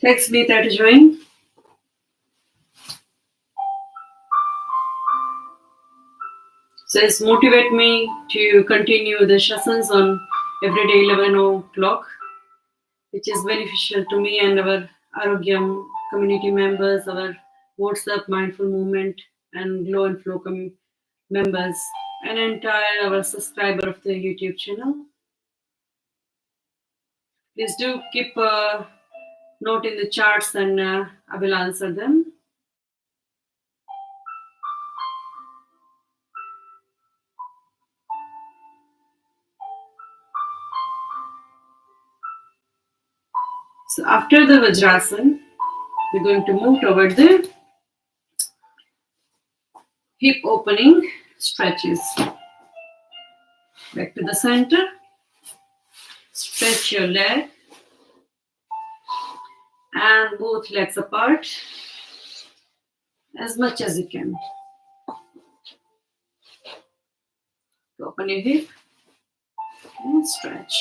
Thanks, Meeta, to join. So it's motivate me to continue the sessions on every day 11 o'clock, which is beneficial to me and our Arogyam community members, our WhatsApp mindful movement and Glow and Flow members, and entire our subscriber of the YouTube channel. Please do keep a note in the charts and I will answer them. So after the Vajrasan, we're going to move toward the hip opening stretches. Back to the center. Stretch your leg and both legs apart as much as you can. Open your hip and stretch.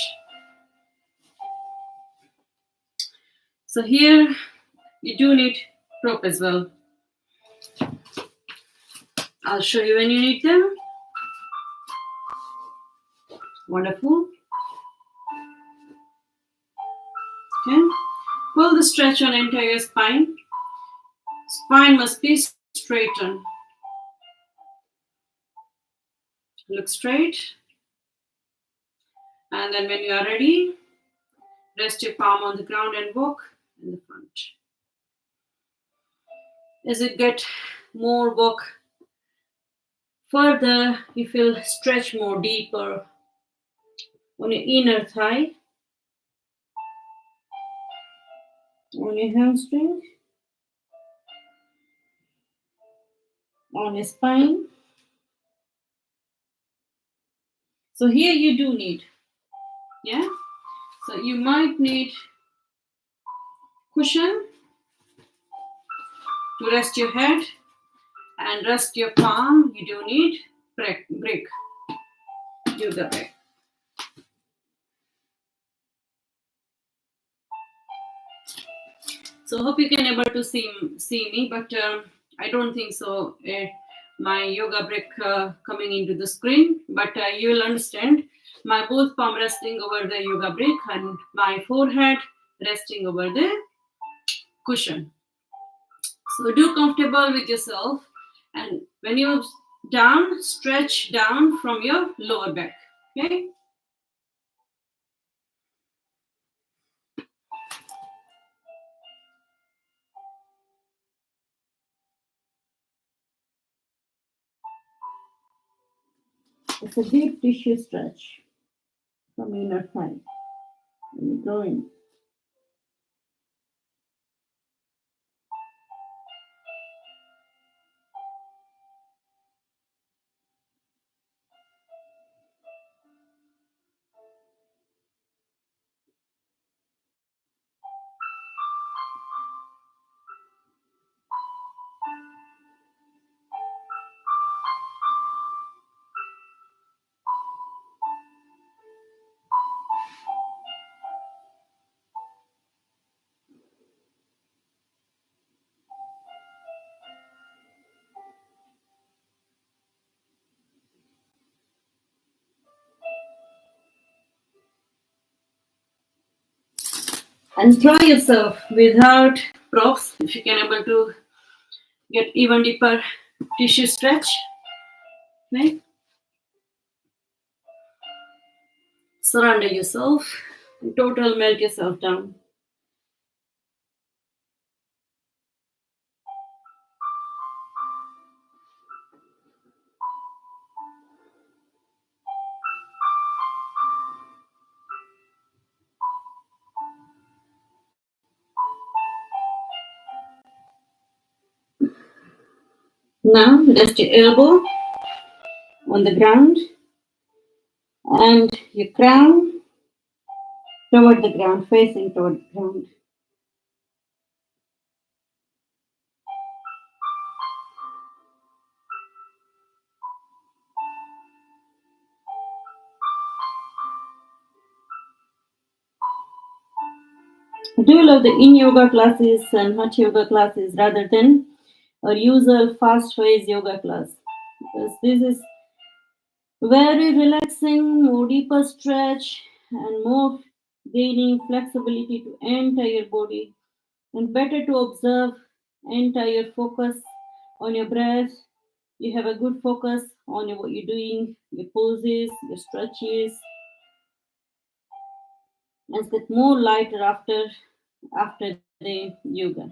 So here you do need prop as well. I'll show you when you need them. Wonderful. Okay. Pull the stretch on entire spine. Spine must be straightened. Look straight. And then when you are ready, rest your palm on the ground and walk in the front. As you get more walk further, you feel stretch more deeper on your inner thigh, on your hamstring, on your spine. So here you do need, so you might need cushion to rest your head and rest your palm. You do need brick, yoga brick. So hope you can able to see me, but I don't think so. My yoga brick coming into the screen, but you will understand. My both palm resting over the yoga brick and my forehead resting over the cushion. So do comfortable with yourself, and when you down, stretch down from your lower back. Okay. It's a deep tissue stretch from inner thigh. And you're going. And try yourself without props if you can able to get even deeper tissue stretch. Right? Surrender yourself. Total melt yourself down. Now rest your elbow on the ground and your crown toward the ground, facing toward the ground. Do you love the in yoga classes and hot yoga classes rather than our usual fast paced yoga class? Because this is very relaxing, more deeper stretch, and more gaining flexibility to entire body, and better to observe entire focus on your breath. You have a good focus on what you're doing, your poses, your stretches, and get more lighter after the yoga.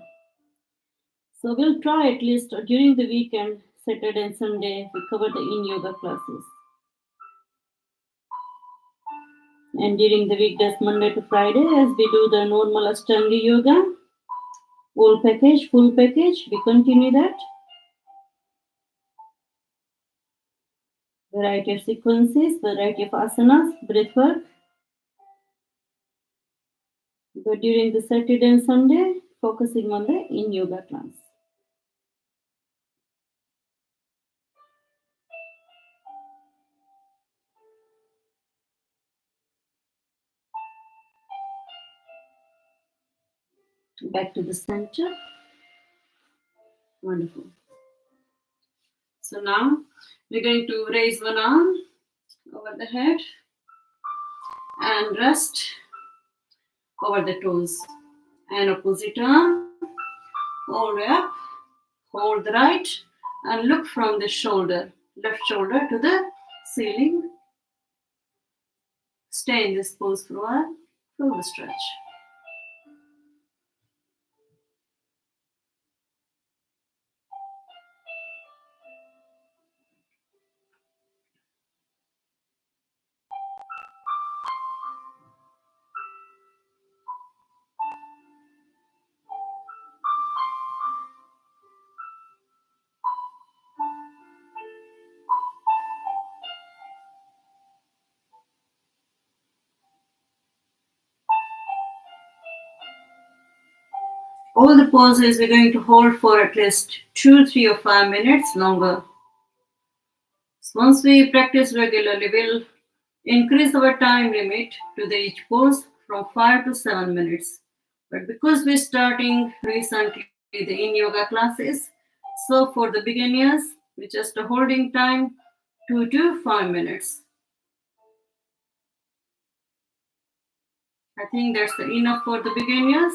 So we'll try at least during the weekend, Saturday and Sunday, we cover the in yoga classes. And during the weekdays, Monday to Friday, as we do the normal Ashtanga yoga, full package, we continue that. Variety of sequences, variety of asanas, breath work. But during the Saturday and Sunday, focusing on the in yoga class. Back to the center. Wonderful. So now we're going to raise one arm over the head and rest over the toes. And opposite arm, hold up, hold the right, and look from the shoulder, left shoulder to the ceiling. Stay in this pose for a while, feel the stretch. All the poses we're going to hold for at least 2, 3, or 5 minutes longer. So once we practice regularly, we'll increase our time limit to the each pose from 5 to 7 minutes. But because we're starting recently the in yoga classes, so for the beginners, we just a holding time 2 to 5 minutes. I think that's enough for the beginners.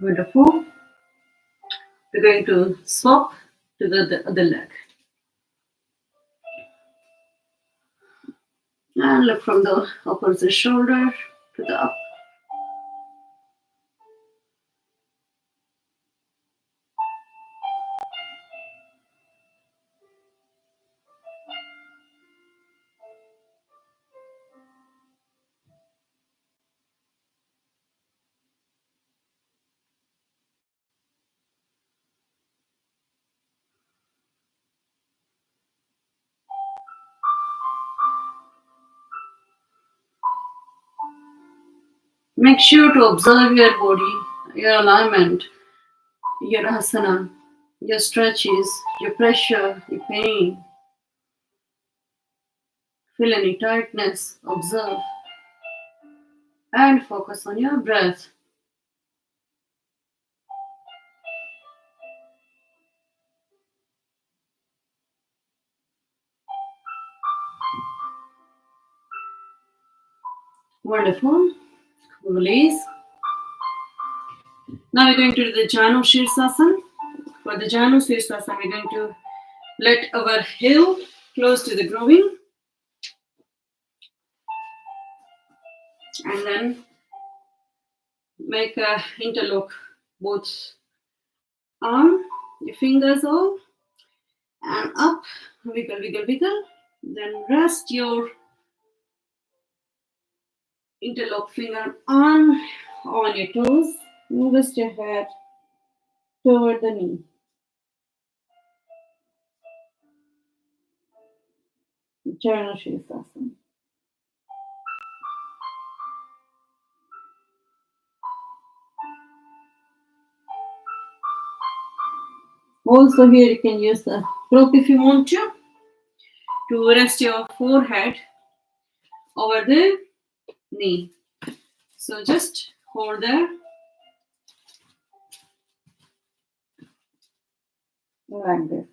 Wonderful. We're going to swap to the other leg. And look from the opposite shoulder to the up. Make sure to observe your body, your alignment, your asana, your stretches, your pressure, your pain. Feel any tightness, observe, and focus on your breath. Wonderful. Release. Now we're going to do the Janu Shirsasana. For the Janu Shirsasana, we're going to let our heel close to the groin and then make a interlock both arm, your fingers all, and up, wiggle, wiggle, wiggle. Then rest your interlock finger on your toes. Rest your head toward the knee. Janu Shirsasana. Also here you can use the rope if you want to rest your forehead over the knee. So just hold there like this.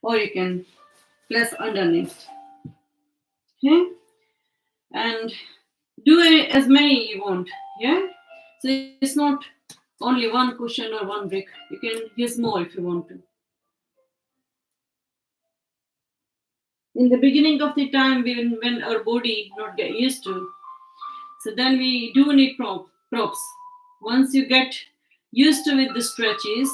Or you can place underneath. Okay? And do it as many you want. Yeah? So it's not only one cushion or one brick. You can use more if you want to. In the beginning of the time when our body not get used to, so then we do need props. Once you get used to with the stretches,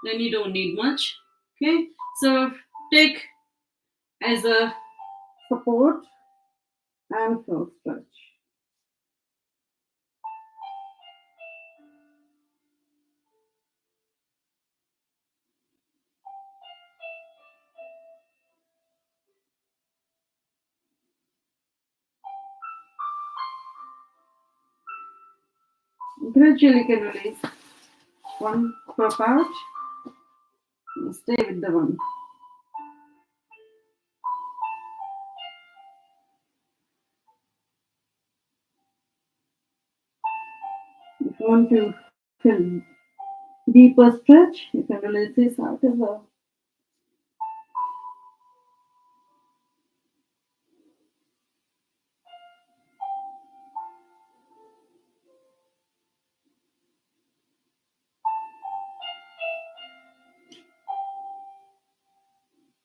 then you don't need much. Okay, so take as a support and frog stretch. Gradually can release one prop out and stay with the one. If you want to feel deeper stretch, you can release this out as well.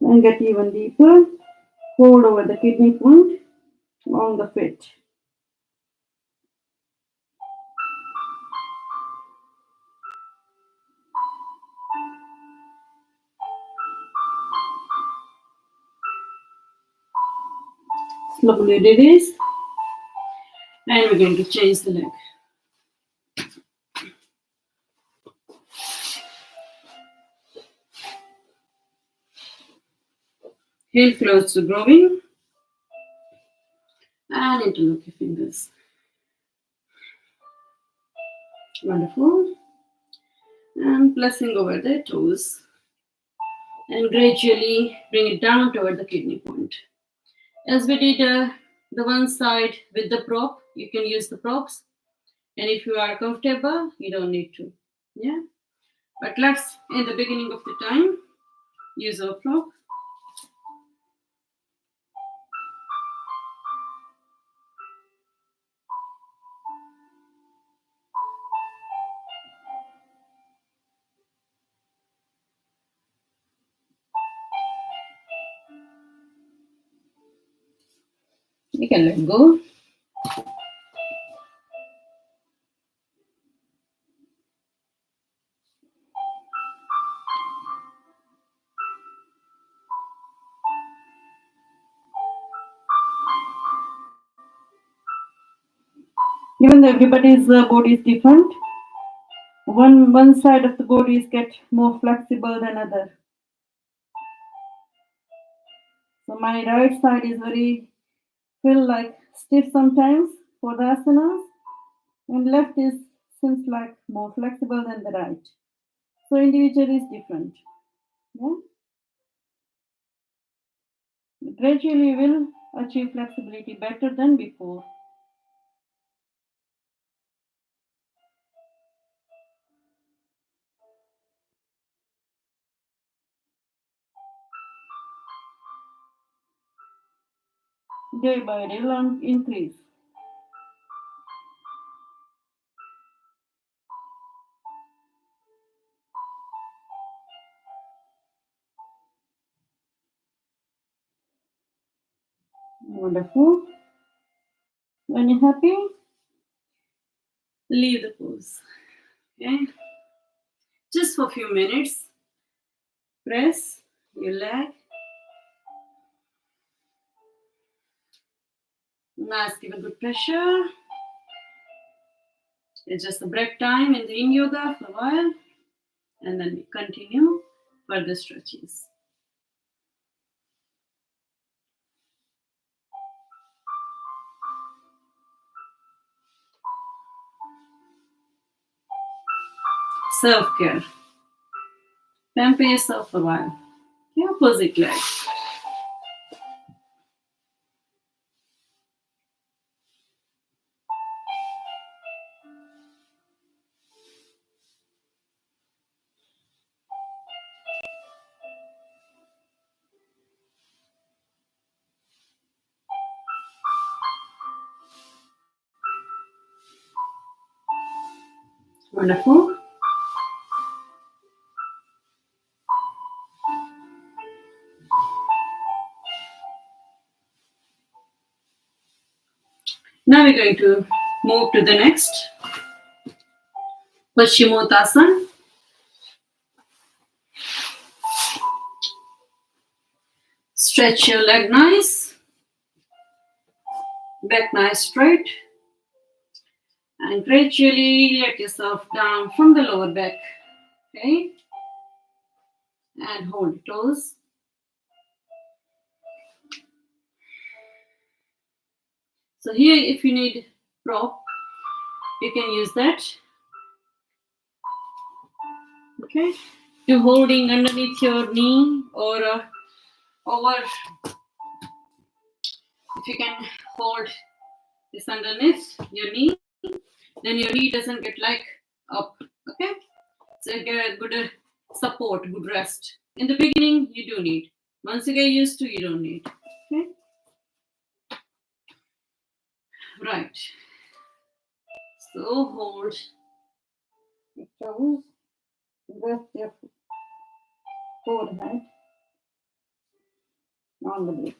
And get even deeper. Hold over the kidney point on the feet. Slowly release. And we're going to change the leg. Heel close to groin and interlock your fingers. Wonderful. And pressing over the toes. And gradually bring it down toward the kidney point. As we did the one side with the prop, you can use the props. And if you are comfortable, you don't need to. Yeah. But let's, in the beginning of the time, use our prop. You can let go. Even though everybody's body is different, one side of the body is get more flexible than other. So my right side is very feel like stiff sometimes for the asanas, and left is seems like more flexible than the right. So individual is different. Yeah? Gradually you will achieve flexibility better than before. Day by day long increase. Wonderful. When you're happy, leave the pose. Okay? Just for a few minutes. Press your leg. Nice, give a good pressure. It's just a break time in the Yin Yoga for a while. And then we continue further stretches. self-care. Pamper yourself for a while. Okay, opposite leg. Wonderful. Now we're going to move to the next Paschimottanasana. Stretch your leg nice, back nice straight, and gradually let yourself down from the lower back. Okay, and hold it close. So here, if you need prop, you can use that. Okay, you're holding underneath your knee or over. If you can hold this underneath your knee, then your knee doesn't get like up. Okay, so you get a good support, good rest. In the beginning, you do need. Once you get used to, you don't need. Okay, right. So hold your toes, rest your forehead on the breath.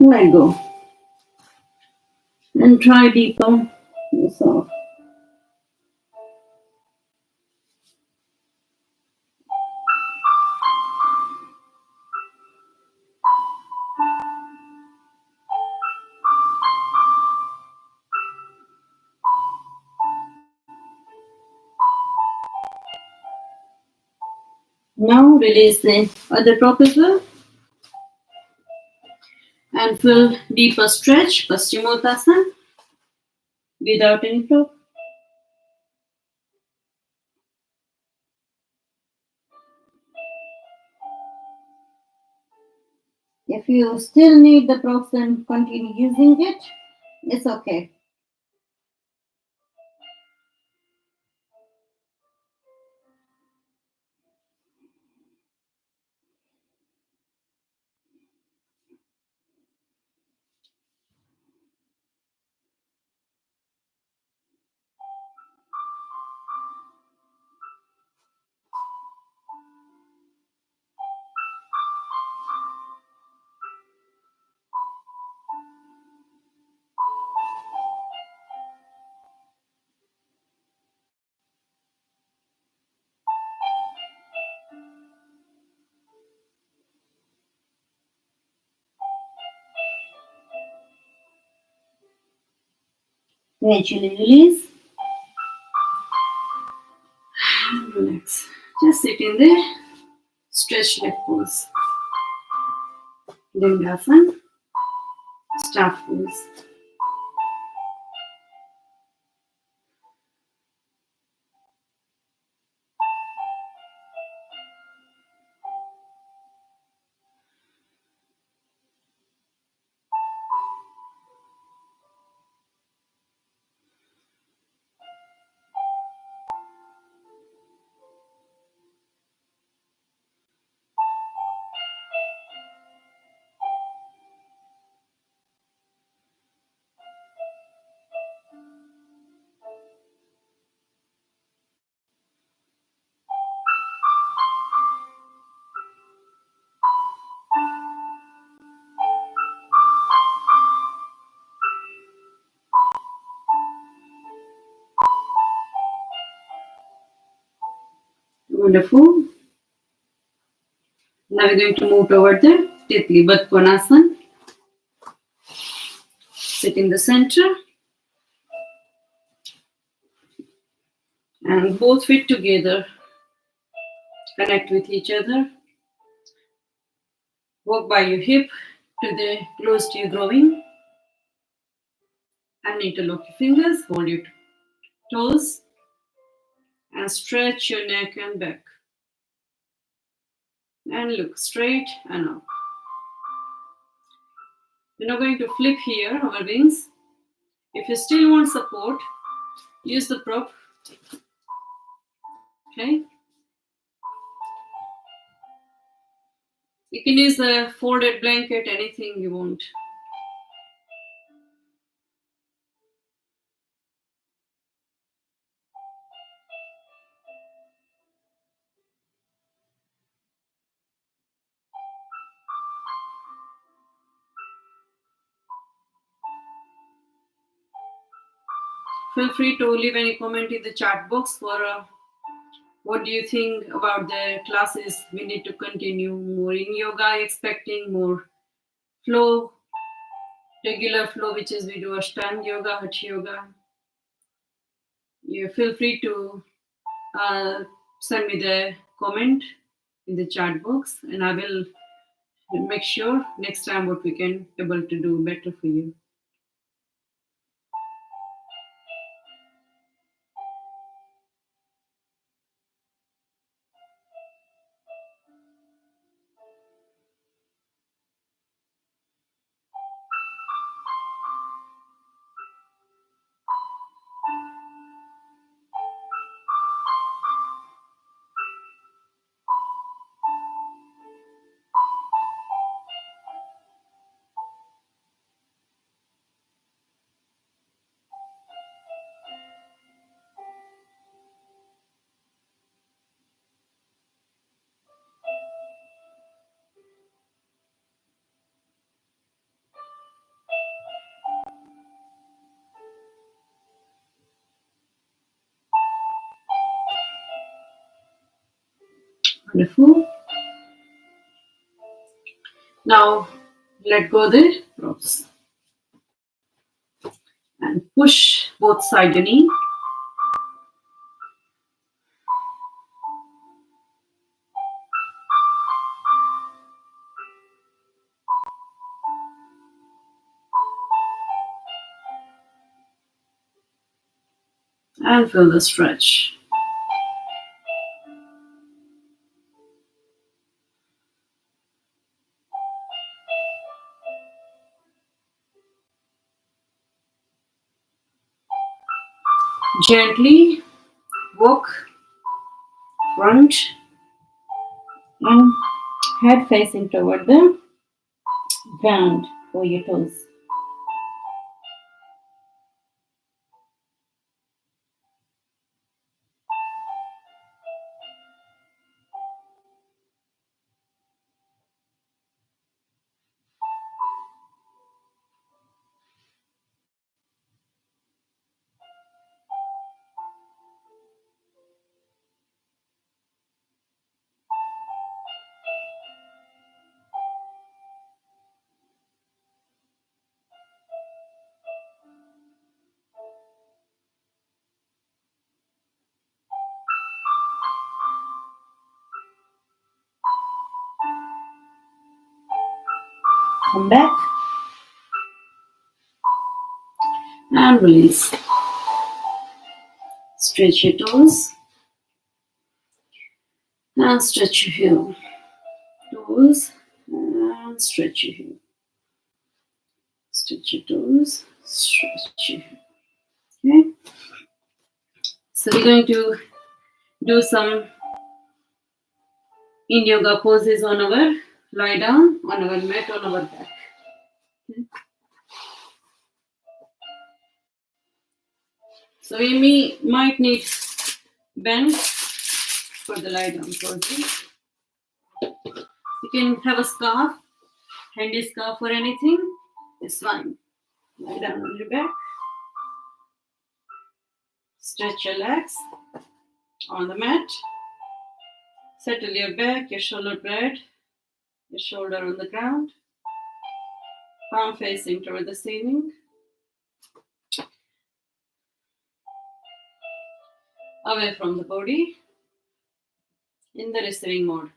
Let go. And try deeper yourself. Now release the other prop as well. And feel deeper stretch, Paschimottanasana, without any prop. If you still need the props and continue using it, it's okay. Gradually release and relax. Just sit in there, stretch leg pose. Dandasana, staff pose. Wonderful. Now we're going to move toward the Titli Konasana. Sit in the center and both feet together. Connect with each other. Walk by your hip to the close to your groin. And interlock your fingers. Hold your toes and stretch your neck and back. And look straight and up. We're now going to flip here our wings. If you still want support, use the prop. Okay. You can use the folded blanket, anything you want. Feel free to leave any comment in the chat box for what do you think about the classes we need to continue. More in yoga, expecting more flow, regular flow, which is we do Ashtanga yoga, Hatha yoga. You feel free to send me the comment in the chat box, and I will make sure next time what we can able to do better for you. Wonderful. Now let go the ropes and push both sides your knee. And feel the stretch. Gently walk front and head facing toward the ground for your toes. Come back and release. Stretch your toes and stretch your heel. Toes and stretch your heel. Stretch your toes, stretch your heel. Okay. So we're going to do some in yoga poses on our lie down on our mat on our back. Okay. So we might need bend for the lie down poses. You can have a scarf, handy scarf or anything. It's fine. Lie down on your back. Stretch your legs on the mat. Settle your back, your shoulder blade, your shoulder on the ground, palm facing toward the ceiling. Away from the body, in the receiving mode.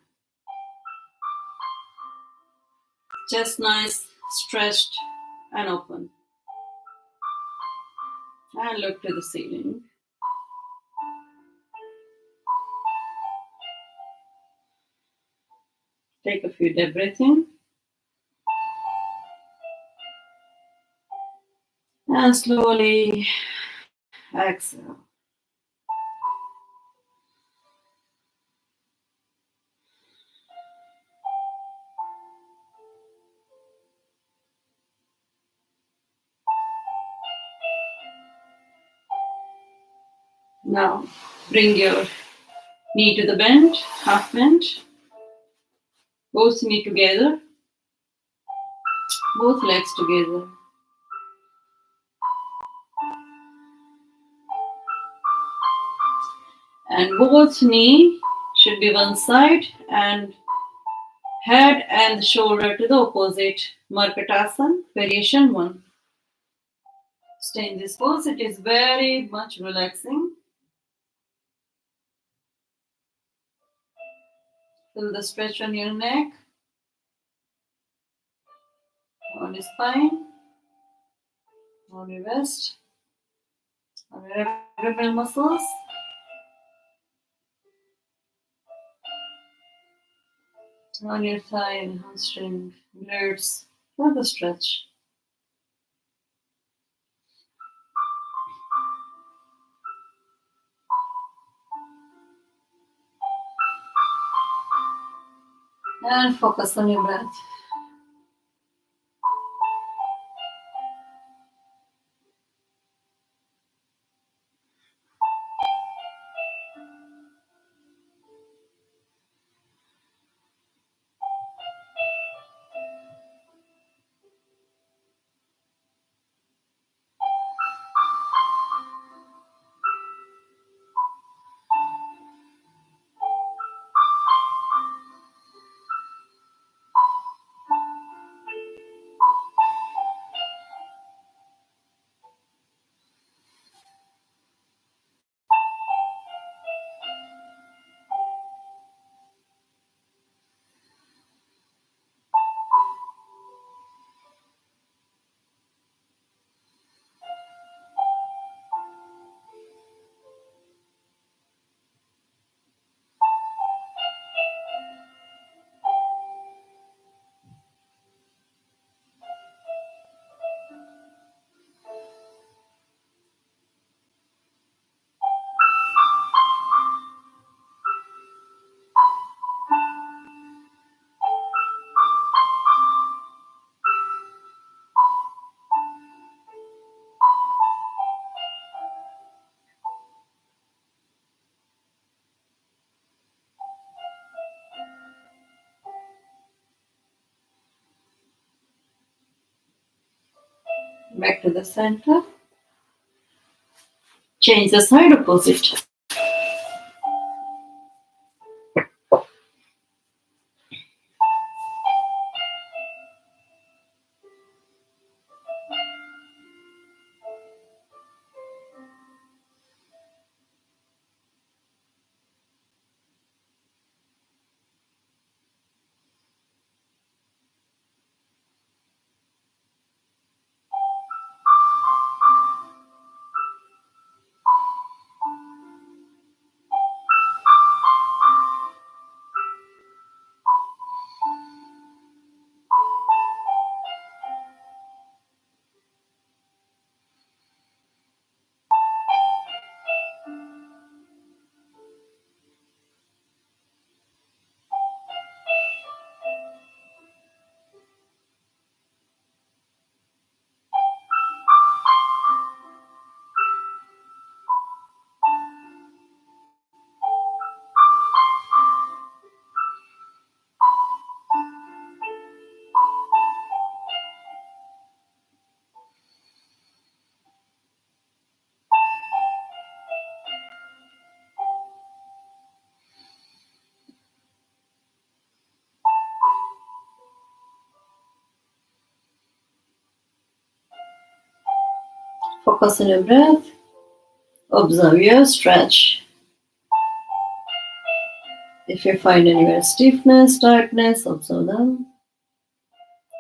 Chest nice, stretched and open. And look to the ceiling. Take a few deep breaths in. And slowly exhale. Now bring your knee to the bend, half bend. Both knee together, both legs together. And both knee should be one side and head and shoulder to the opposite. Markatasana, variation 1. Stay in this pose. It is very much relaxing. Feel the stretch on your neck, on your spine, on your wrist, on your abdominal muscles. On your thigh and hamstring, glutes. Feel the stretch. And focus on your breath. Back to the center. Change the side opposite. Focus on your breath. Observe your stretch. If you find anywhere stiffness, tightness, observe them.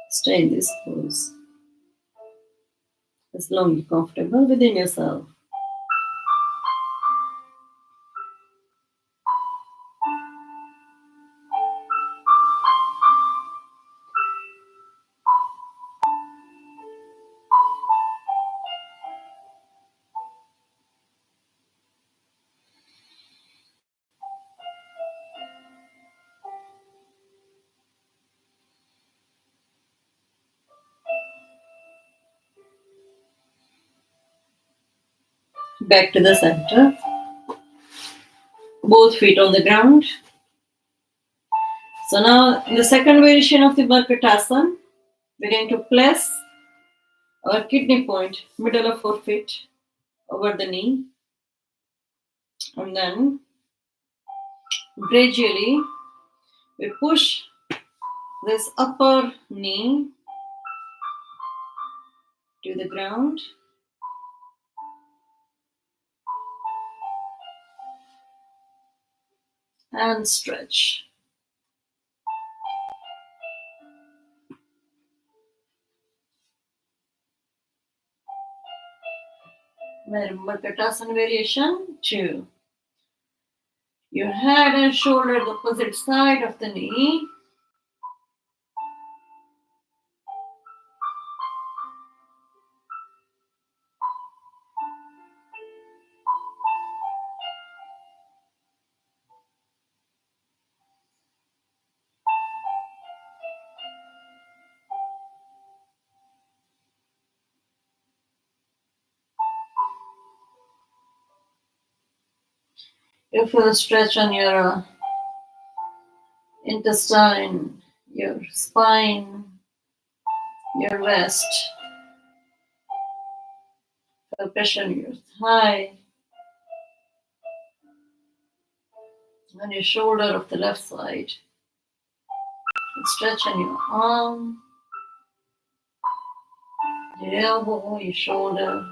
Stay in this pose as long as you're comfortable within yourself. Back to the center. Both feet on the ground. So now in the second variation of the Markatasana, we're going to place our kidney point, middle of 4 feet, over the knee. And then gradually we push this upper knee to the ground. And stretch. Markatasana variation 2. Your head and shoulder the opposite side of the knee. You feel a stretch on your intestine, your spine, your wrist. Feel pressure on your thigh, on your shoulder of the left side. Stretch on your arm, your elbow, your shoulder.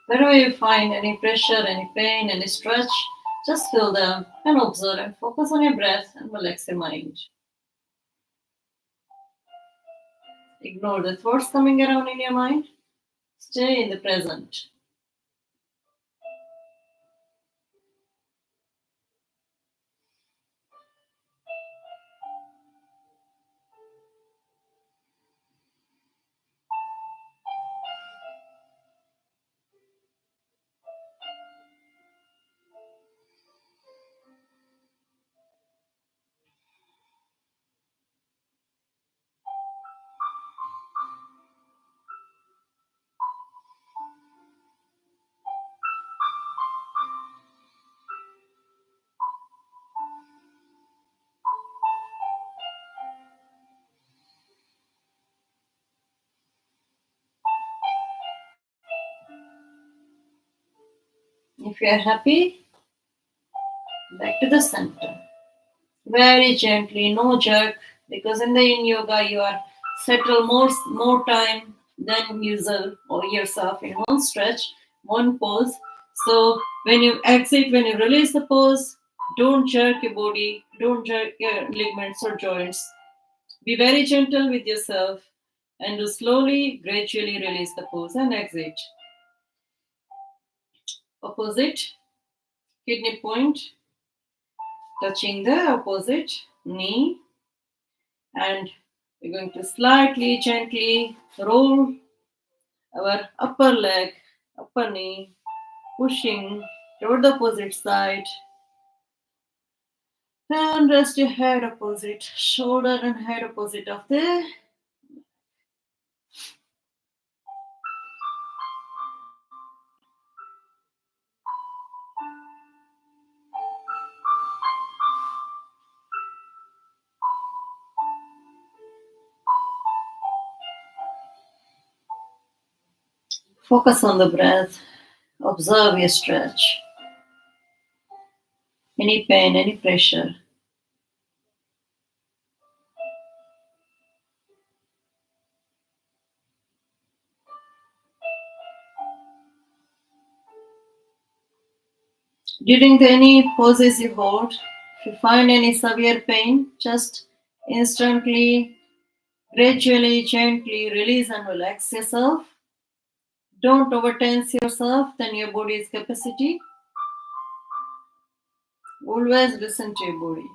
Wherever you find any pressure, any pain, any stretch, just feel them and observe and focus on your breath and relax your mind. Ignore the thoughts coming around in your mind. Stay in the present. If you are happy, back to the center. Very gently, no jerk, because in the Yin Yoga you are settle more time than usual or yourself in one stretch, one pose. So when you exit, when you release the pose, don't jerk your body, don't jerk your ligaments or joints. Be very gentle with yourself and do slowly, gradually release the pose and exit. Opposite kidney point touching the opposite knee, and we're going to slightly, gently roll our upper leg, upper knee, pushing toward the opposite side. And rest your head opposite, shoulder and head opposite of the. Focus on the breath. Observe your stretch. Any pain, any pressure. During any poses you hold, if you find any severe pain, just instantly, gradually, gently release and relax yourself. Don't overtense yourself than your body's capacity. Always listen to your body.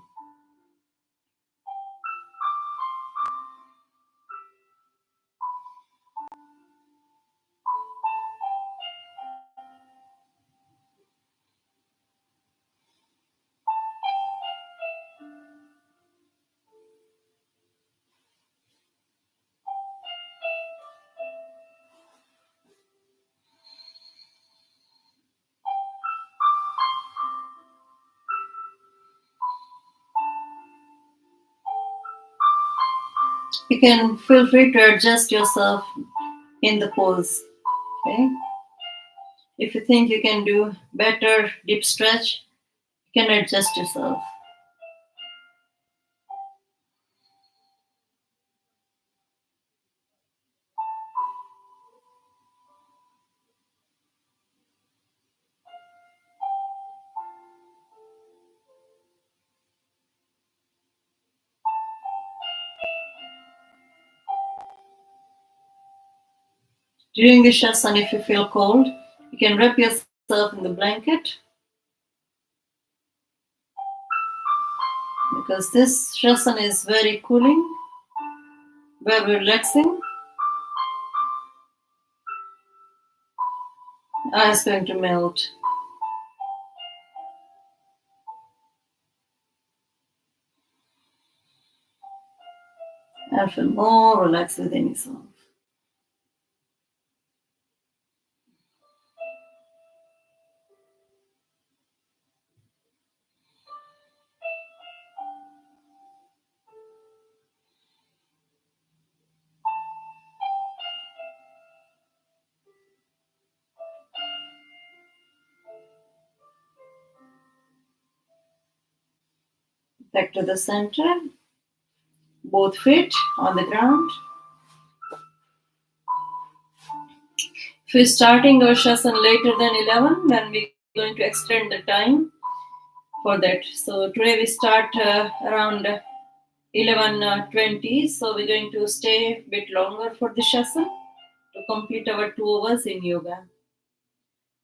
You can feel free to adjust yourself in the pose. Okay? If you think you can do better deep stretch, you can adjust yourself. During the shasana, if you feel cold, you can wrap yourself in the blanket because this shasana is very cooling, very relaxing. Ice going to melt. And feel more relaxed within yourself. Back to the center. Both feet on the ground. If you're starting your shasana later than 11, then we're going to extend the time for that. So today we start around 11:20. So we're going to stay a bit longer for the shasana to complete our 2 hours in yoga.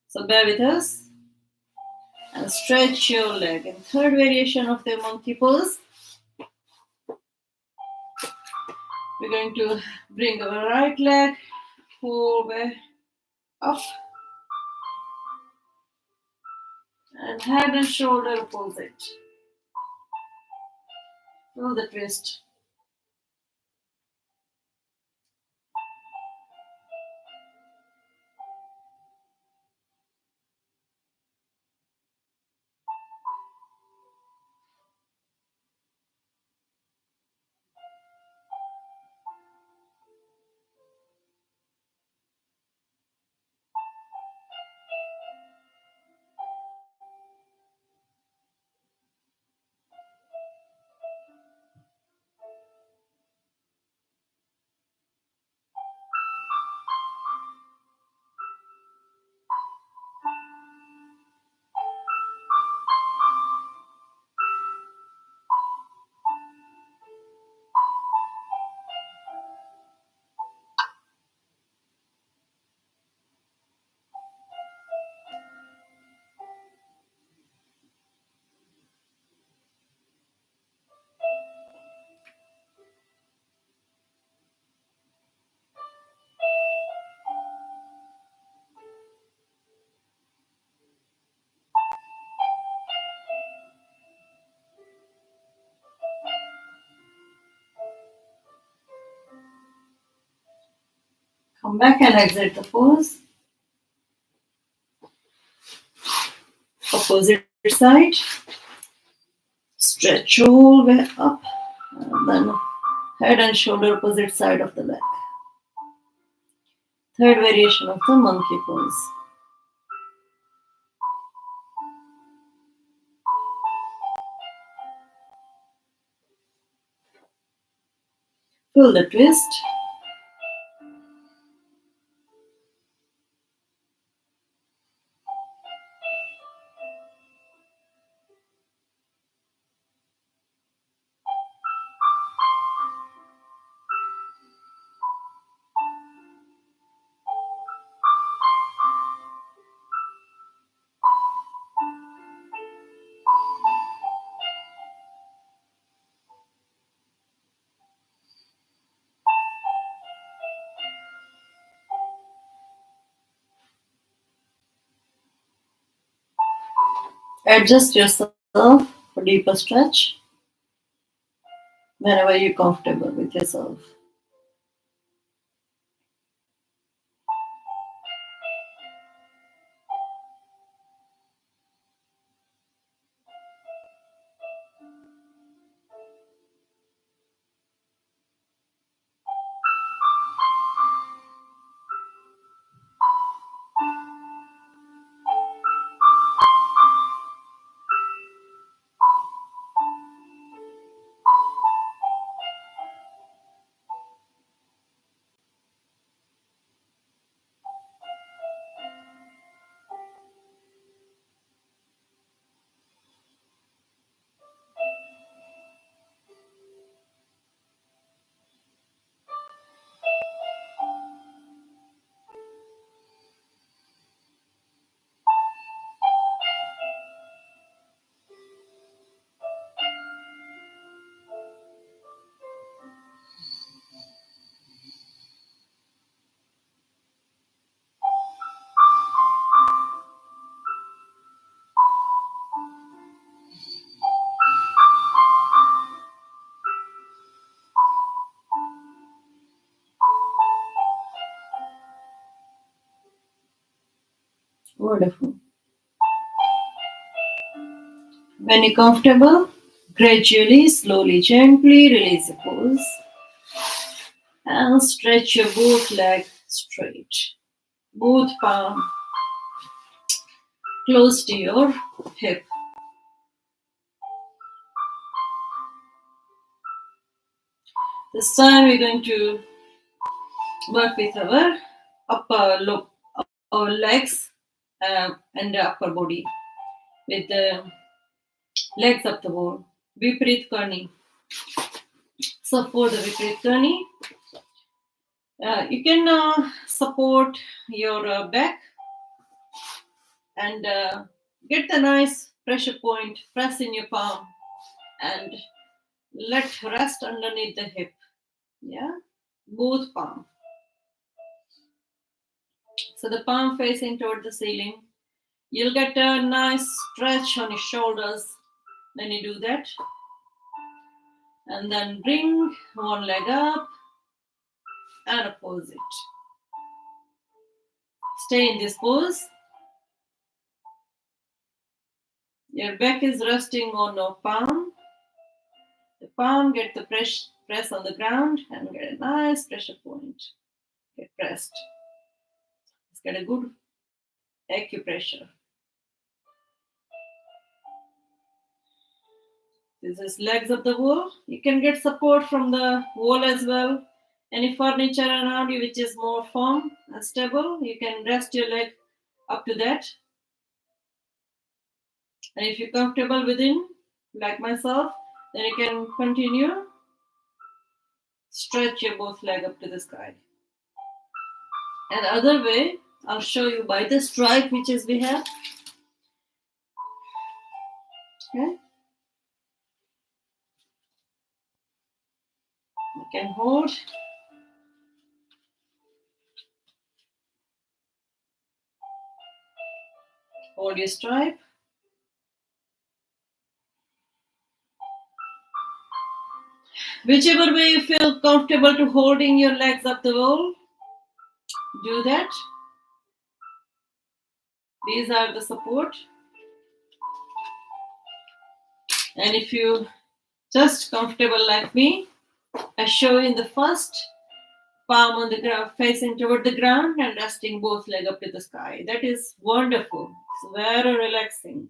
So bear with us and stretch your leg. In third variation of the monkey pose, we're going to bring our right leg full way up and head and shoulder opposite. Feel the twist. Come back and exit the pose. Opposite side. Stretch all the way up. And then head and shoulder opposite side of the leg. Third variation of the monkey pose. Feel the twist. Adjust yourself for deeper stretch whenever you're comfortable with yourself. Wonderful. When you're comfortable, gradually, slowly, gently release the pose and stretch your both legs straight. Both palm close to your hip. This time we're going to work with our our legs and the upper body with the legs up the wall. Viparit Karni. So for the Viparit Karni, you can support your back and get the nice pressure point, press in your palm and let rest underneath the hip. Yeah, both palm. So the palm facing toward the ceiling. You'll get a nice stretch on your shoulders when you do that. And then bring one leg up and oppose it. Stay in this pose. Your back is resting on your palm. The palm get the press on the ground and get a nice pressure point. Get pressed. Let's get a good acupressure. This is legs of the wall. You can get support from the wall as well. Any furniture around you which is more firm and stable, you can rest your leg up to that. And if you're comfortable within, like myself, then you can continue. Stretch your both leg up to the sky. And the other way, I'll show you by the stripe which is we have. Okay. You can hold. Hold your stripe. Whichever way you feel comfortable to holding your legs up the wall, do that. These are the support. And if you just comfortable like me, I show you in the first palm on the ground, facing toward the ground and resting both legs up to the sky. That is wonderful. It's very relaxing.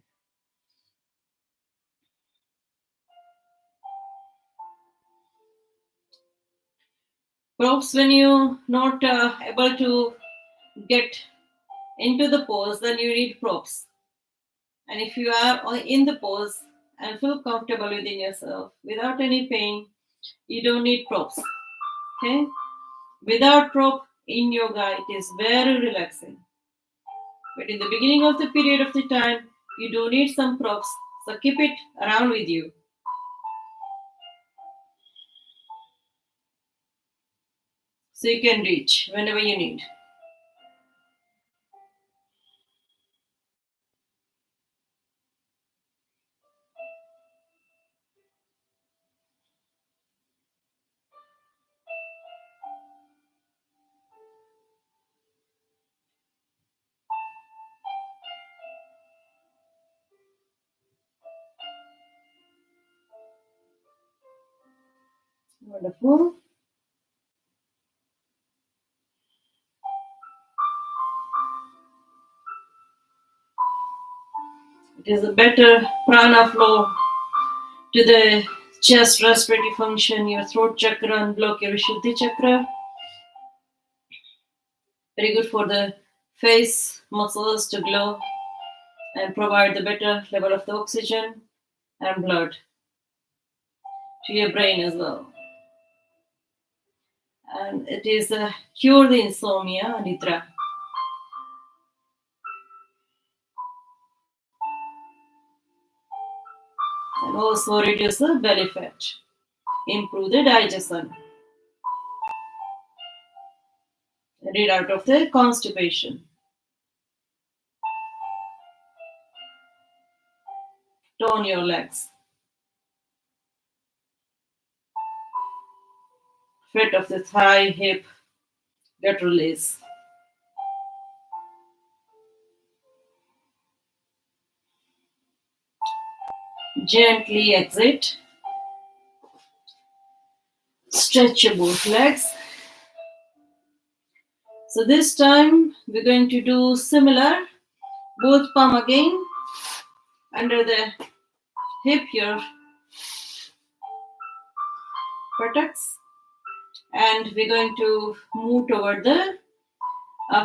Props when you're not able to get into the pose, then you need props. And if you are in the pose and feel comfortable within yourself, without any pain, you don't need props. Okay? Without prop in yoga, it is very relaxing. But in the beginning of the period of the time, you do need some props. So keep it around with you. So you can reach whenever you need. Wonderful. It is a better prana flow to the chest respiratory function, your throat chakra, unblock your Vishuddhi chakra. Very good for the face muscles to glow and provide the better level of the oxygen and blood to your brain as well. And it is a cure the insomnia, nidra. And also reduce the belly fat, improve the digestion, rid out of the constipation. Tone your legs. Fit of the thigh, hip, get release. Gently exit. Stretch your both legs. So this time we're going to do similar. Both palm again under the hip, your buttocks. And we're going to move toward the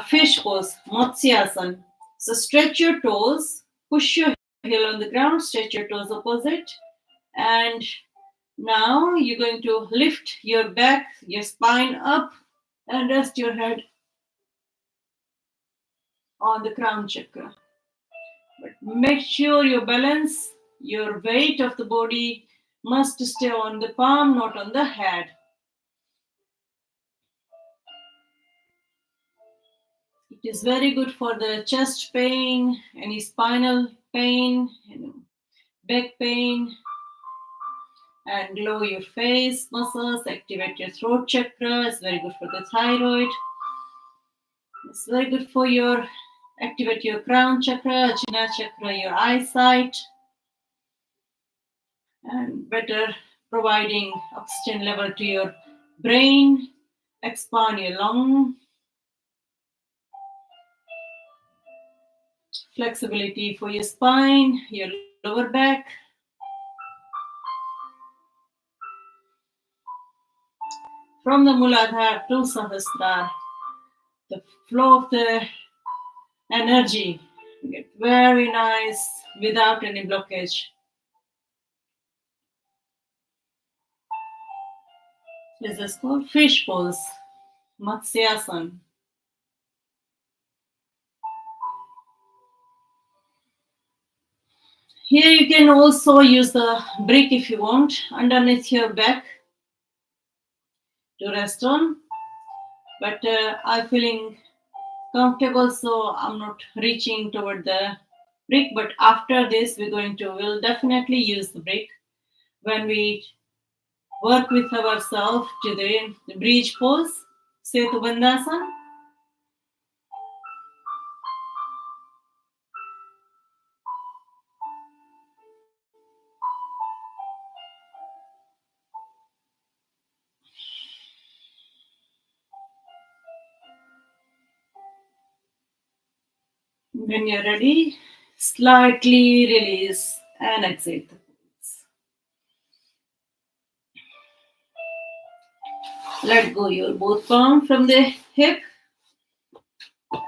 fish pose, Matsyasana. So stretch your toes, push your heel on the ground, stretch your toes opposite. And now you're going to lift your back, your spine up, and rest your head on the crown chakra. But make sure your balance, your weight of the body must stay on the palm, not on the head. It is very good for the chest pain, any spinal pain, back pain, and glow your face muscles, activate your throat chakra. It's very good for the thyroid. It's very good for your activate your crown chakra, ajna chakra, your eyesight, and better providing oxygen level to your brain, expand your lung, flexibility for your spine, your lower back. From the Muladhara to Sahasrara, the flow of the energy get very nice without any blockage. This is called fish pose, Matsyasana. Here you can also use the brick if you want underneath your back to rest on. But I'm feeling comfortable, so I'm not reaching toward the brick. But after this, we'll definitely use the brick when we work with ourselves to the bridge pose, Setu Bandhasana. When you're ready, slightly release and exit the pose. Let go your both palm from the hip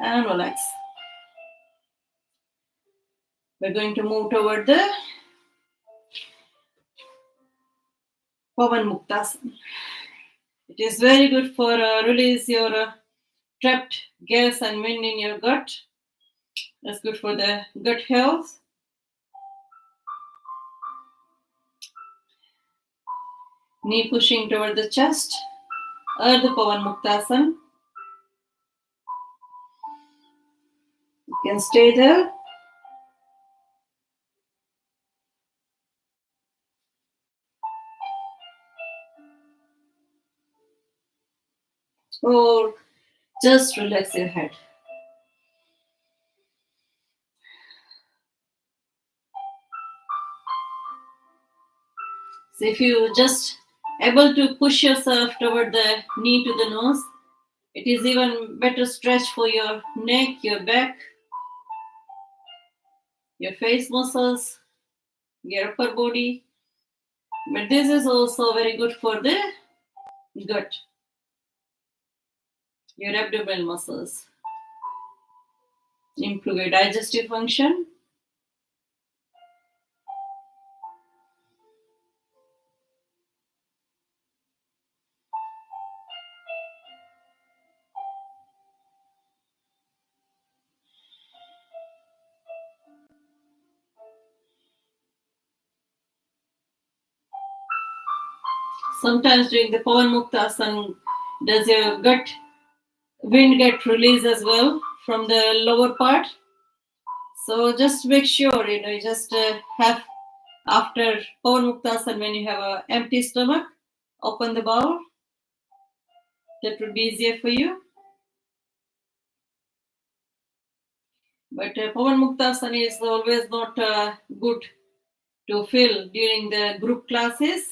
and relax. We're going to move toward the Pavan Muktasana. It is very good for release your trapped gas and wind in your gut. That's good for the gut health. Knee pushing toward the chest. Ardha Pavan Muktasana. You can stay there. Or just relax your head. So if you just able to push yourself toward the knee to the nose. It is even better stretch for your neck, your back, your face muscles, your upper body. But this is also very good for the gut, your abdominal muscles. Improve your digestive function. Sometimes during the Pavan Muktasana, does your gut wind get released as well from the lower part? So just make sure, you just have after Pavan Muktasana, when you have an empty stomach, open the bowl. That would be easier for you. But Pavan Muktasana is always not good to fill during the group classes.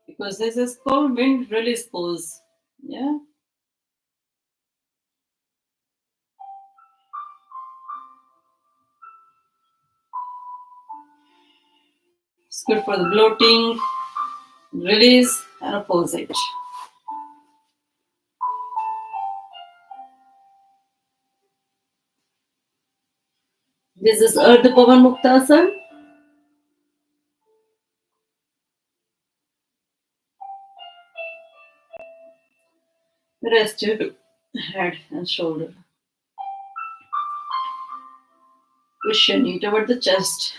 Because this is called wind release pose. Yeah. It's good for the bloating, release, and opposite. This is Ardha Pavan Muktasana. Rest your head and shoulder. Push your knee toward the chest.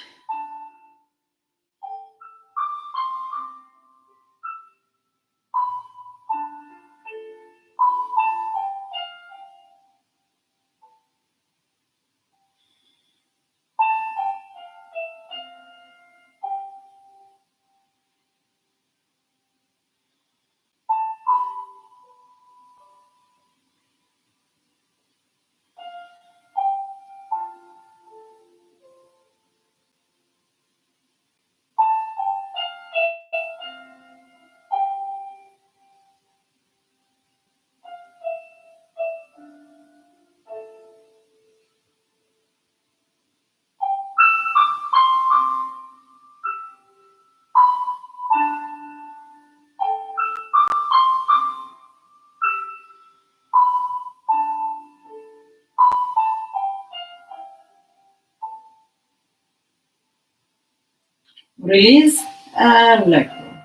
Release and let go.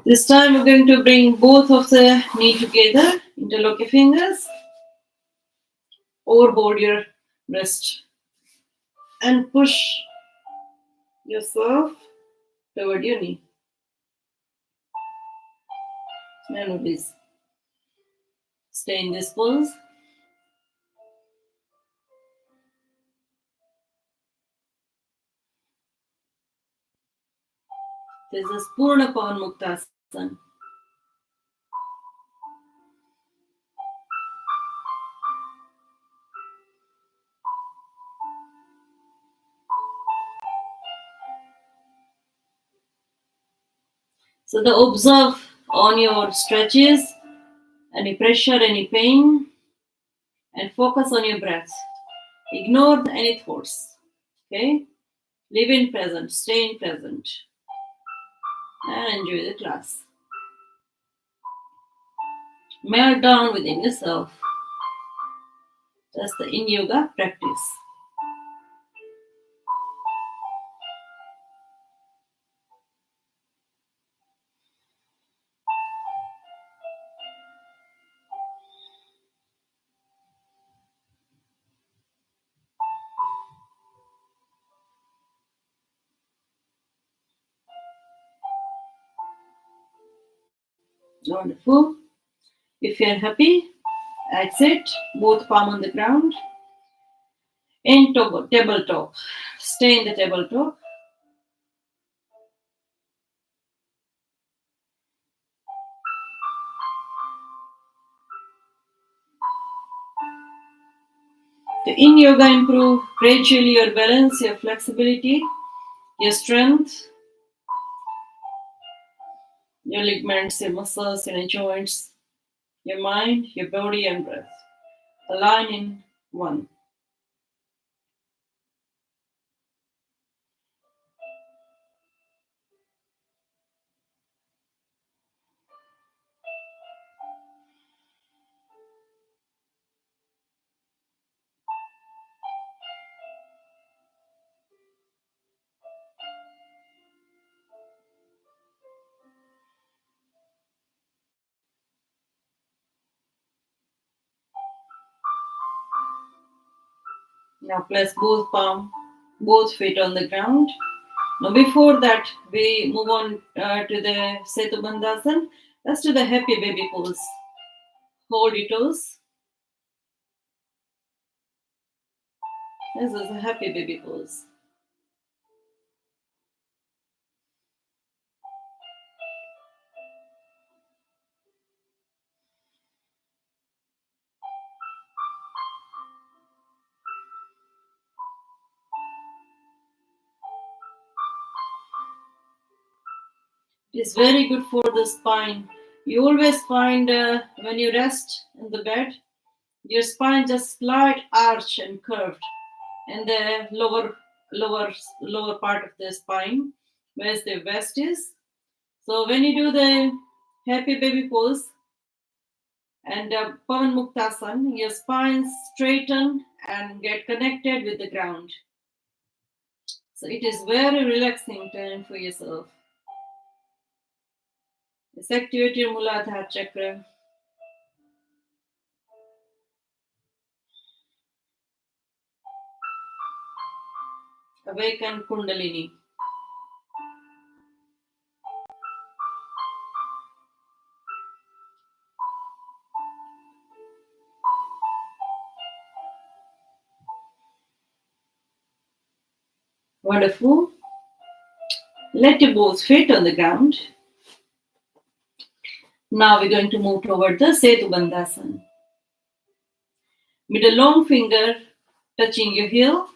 This time we're going to bring both of the knee together, interlock your fingers, overboard your wrist, and push yourself toward your knee. And release. Stay in this pose. This is Purna Pavan Muktasana. So the observe on your stretches, any pressure, any pain, and focus on your breath. Ignore any thoughts. Okay? Live in present, stay in present, and enjoy the class. Melt down within yourself. That's the Yin Yoga practice. Wonderful. If you're happy, exit, both palm on the ground, in tabletop. Stay in the tabletop. The Yin Yoga improve gradually your balance, your flexibility, your strength, your ligaments, your muscles, your joints, your mind, your body and breath. Align in one. Now place both feet on the ground. Now before that, we move on to the Setu Bandhasan. Let's do the happy baby pose. Hold your toes. This is a happy baby pose. It is very good for the spine. You always find when you rest in the bed, your spine just slight arch and curved, and the lower part of the spine, where the vest is. So when you do the happy baby pose and Pavan Muktasan, your spine straighten and get connected with the ground. So it is very relaxing time for yourself. Just activate your Muladhara chakra. Awaken Kundalini. Wonderful. Let your both feet on the ground. Now we're going to move toward the Setu Bandhasan. With a long finger touching your heel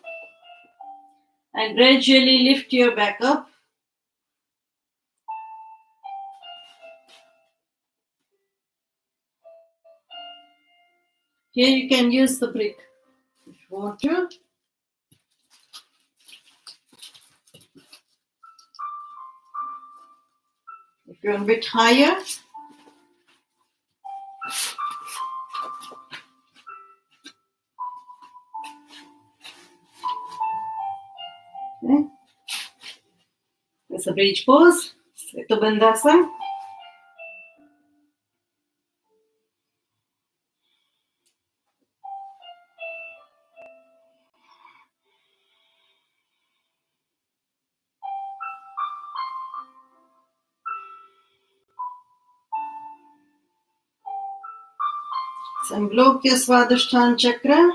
and gradually lift your back up. Here you can use the brick if you want to. If you're a bit higher, okay. It's a bridge pose, Setu Bandhasan. So unblock your Swadhisthana chakra.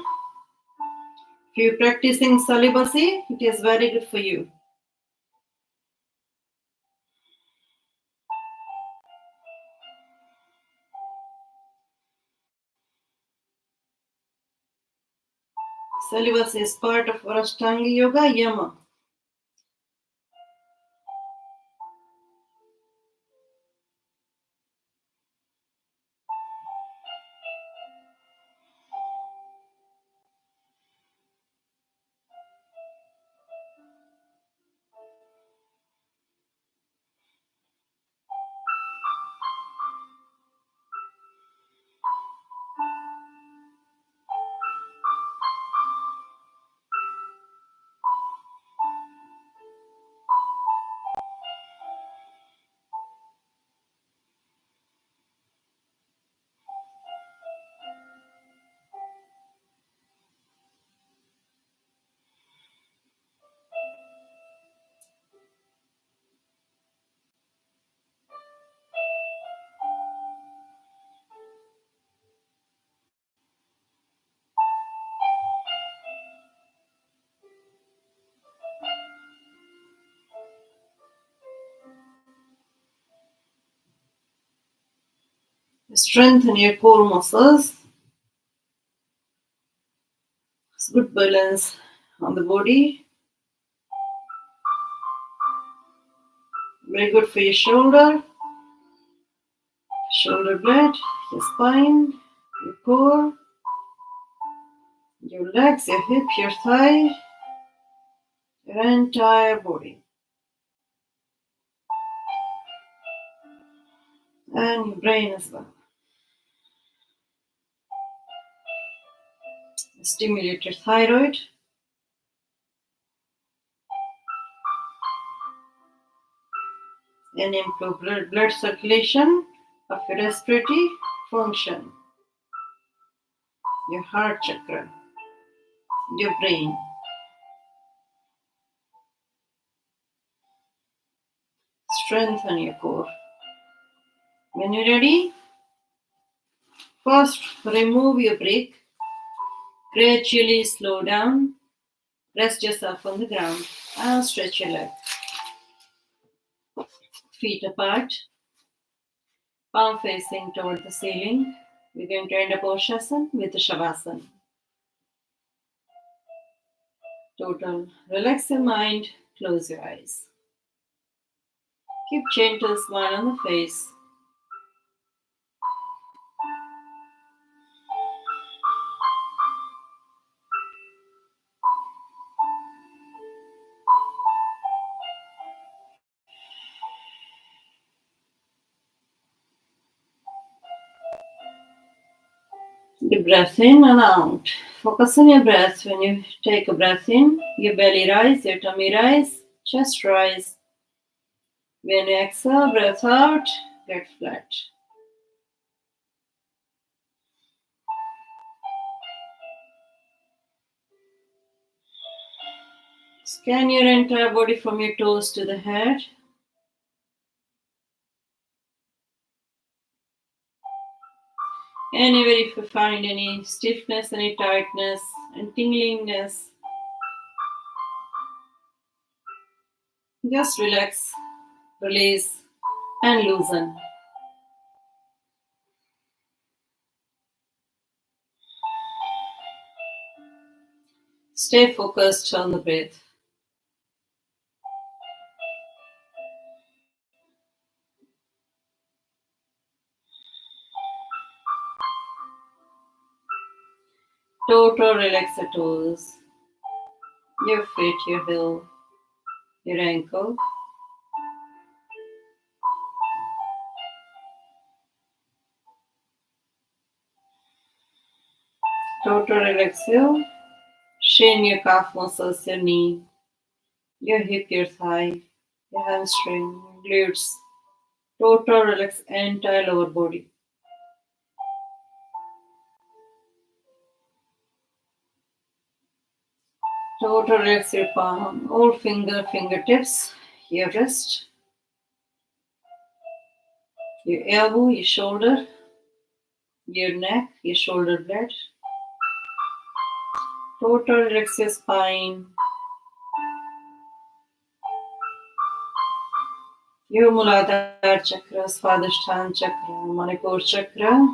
If you're practicing celibacy, it is very good for you. Celibacy is part of our Ashtanga Yoga Yama. Strengthen your core muscles. good balance on the body. Very good for your shoulder blade, your spine, your core, your legs, your hip, your thigh, your entire body. And your brain as well. Stimulate your thyroid. And improve blood circulation of your respiratory function, your heart chakra, your brain. Strengthen your core. When you're ready, first remove your break. Gradually slow down. Rest yourself on the ground and stretch your legs. Feet apart, palm facing toward the ceiling. We're going to end up Oshasana with the Shavasana. Total. Relax your mind. Close your eyes. Keep gentle smile on the face. Deep breath in and out. Focus on your breath. When you take a breath in, your belly rise, your tummy rise, chest rise. When you exhale, breath out, get flat. Scan your entire body from your toes to the head. Anywhere if you find any stiffness, any tightness, and tinglingness, just relax, release, and loosen. Stay focused on the breath. Total relax your toes, your feet, your heel, your ankle. Total relax your shin, your calf muscles, your knee, your hip, your thigh, your hamstring, glutes. Total relax entire lower body. Total relax your palm, all fingertips, your wrist, your elbow, your shoulder, your neck, your shoulder blade. Total relax your spine, your Muladhara chakra, Swadhisthana chakra, Manipur chakra.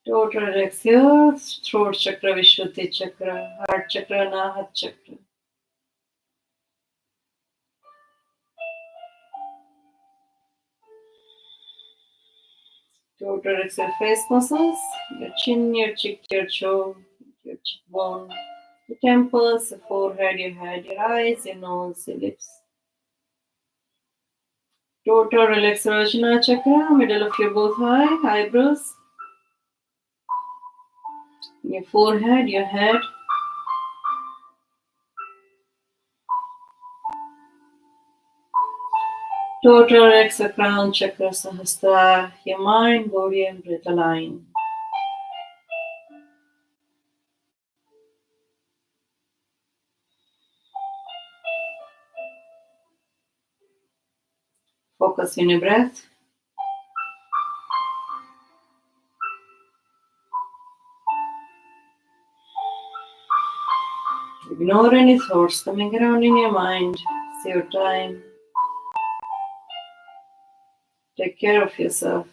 Total relax your throat chakra, Vishuddhi chakra, heart chakra, Nahat chakra. Total relax your face muscles, your chin, your cheek, your jaw, your cheekbone, your temples, your forehead, your head, your eyes, your nose, your lips. Total relax your Ajna chakra, middle of your both eyebrows, your forehead, your head. Total relax your crown chakra, Sahasrara, your mind, body, and breath align. Focus on your breath. Ignore any thoughts coming around in your mind. It's your time. Take care of yourself.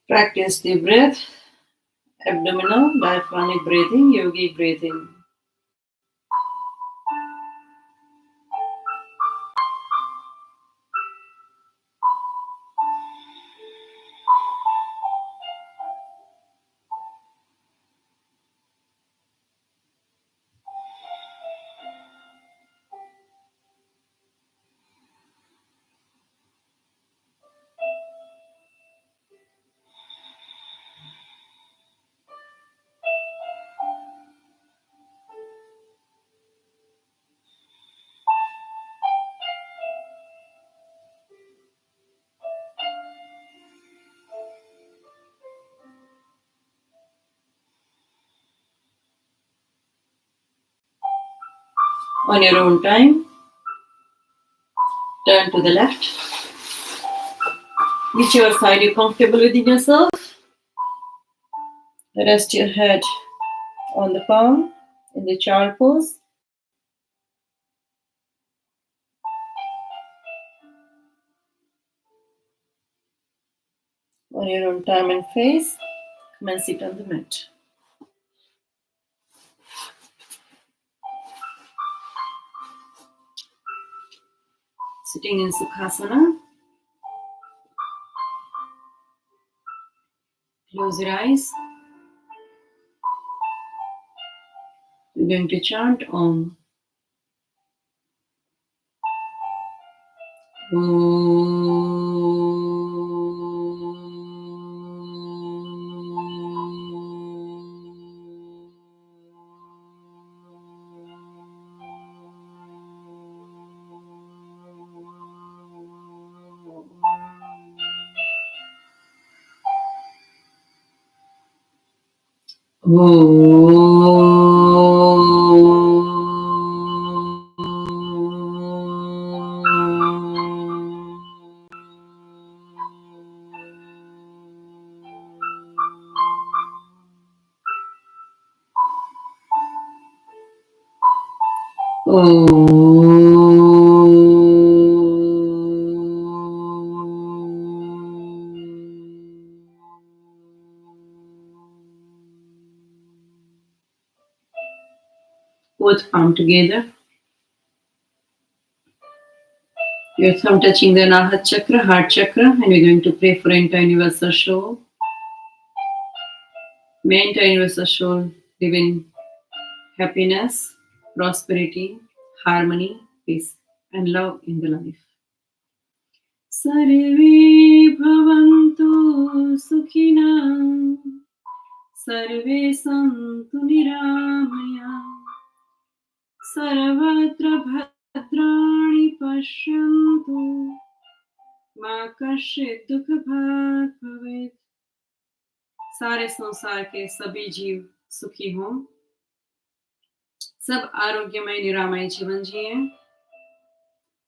Practice the breath, abdominal, diaphragmatic breathing, yogic breathing. On your own time, turn to the left. Whichever side you're comfortable within yourself. Rest your head on the palm in the child pose. On your own time and face, come and sit on the mat. Sitting in Sukhasana. Close your eyes. We're going to chant Om. Both palm together. Your thumb touching the Anahat chakra, heart chakra, and we're going to pray for entire universal soul. May entire universal soul live in happiness, prosperity, harmony, peace, and love in the life. Sarve bhavantu sukhina, sarve santu niramaya, sarvatra bhadrani pashyantu, ma kasyit dukha bhag bhavet. सारे संसार के सभी जीव सुखी हों, सब आरोग्यमय निरामय जीवन जिए,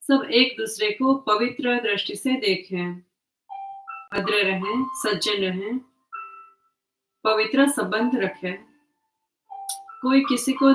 सब एक दूसरे को पवित्र दृष्टि से देखें, भद्र रहें, सज्जन रहें, पवित्र संबंध रखें, कोई किसी को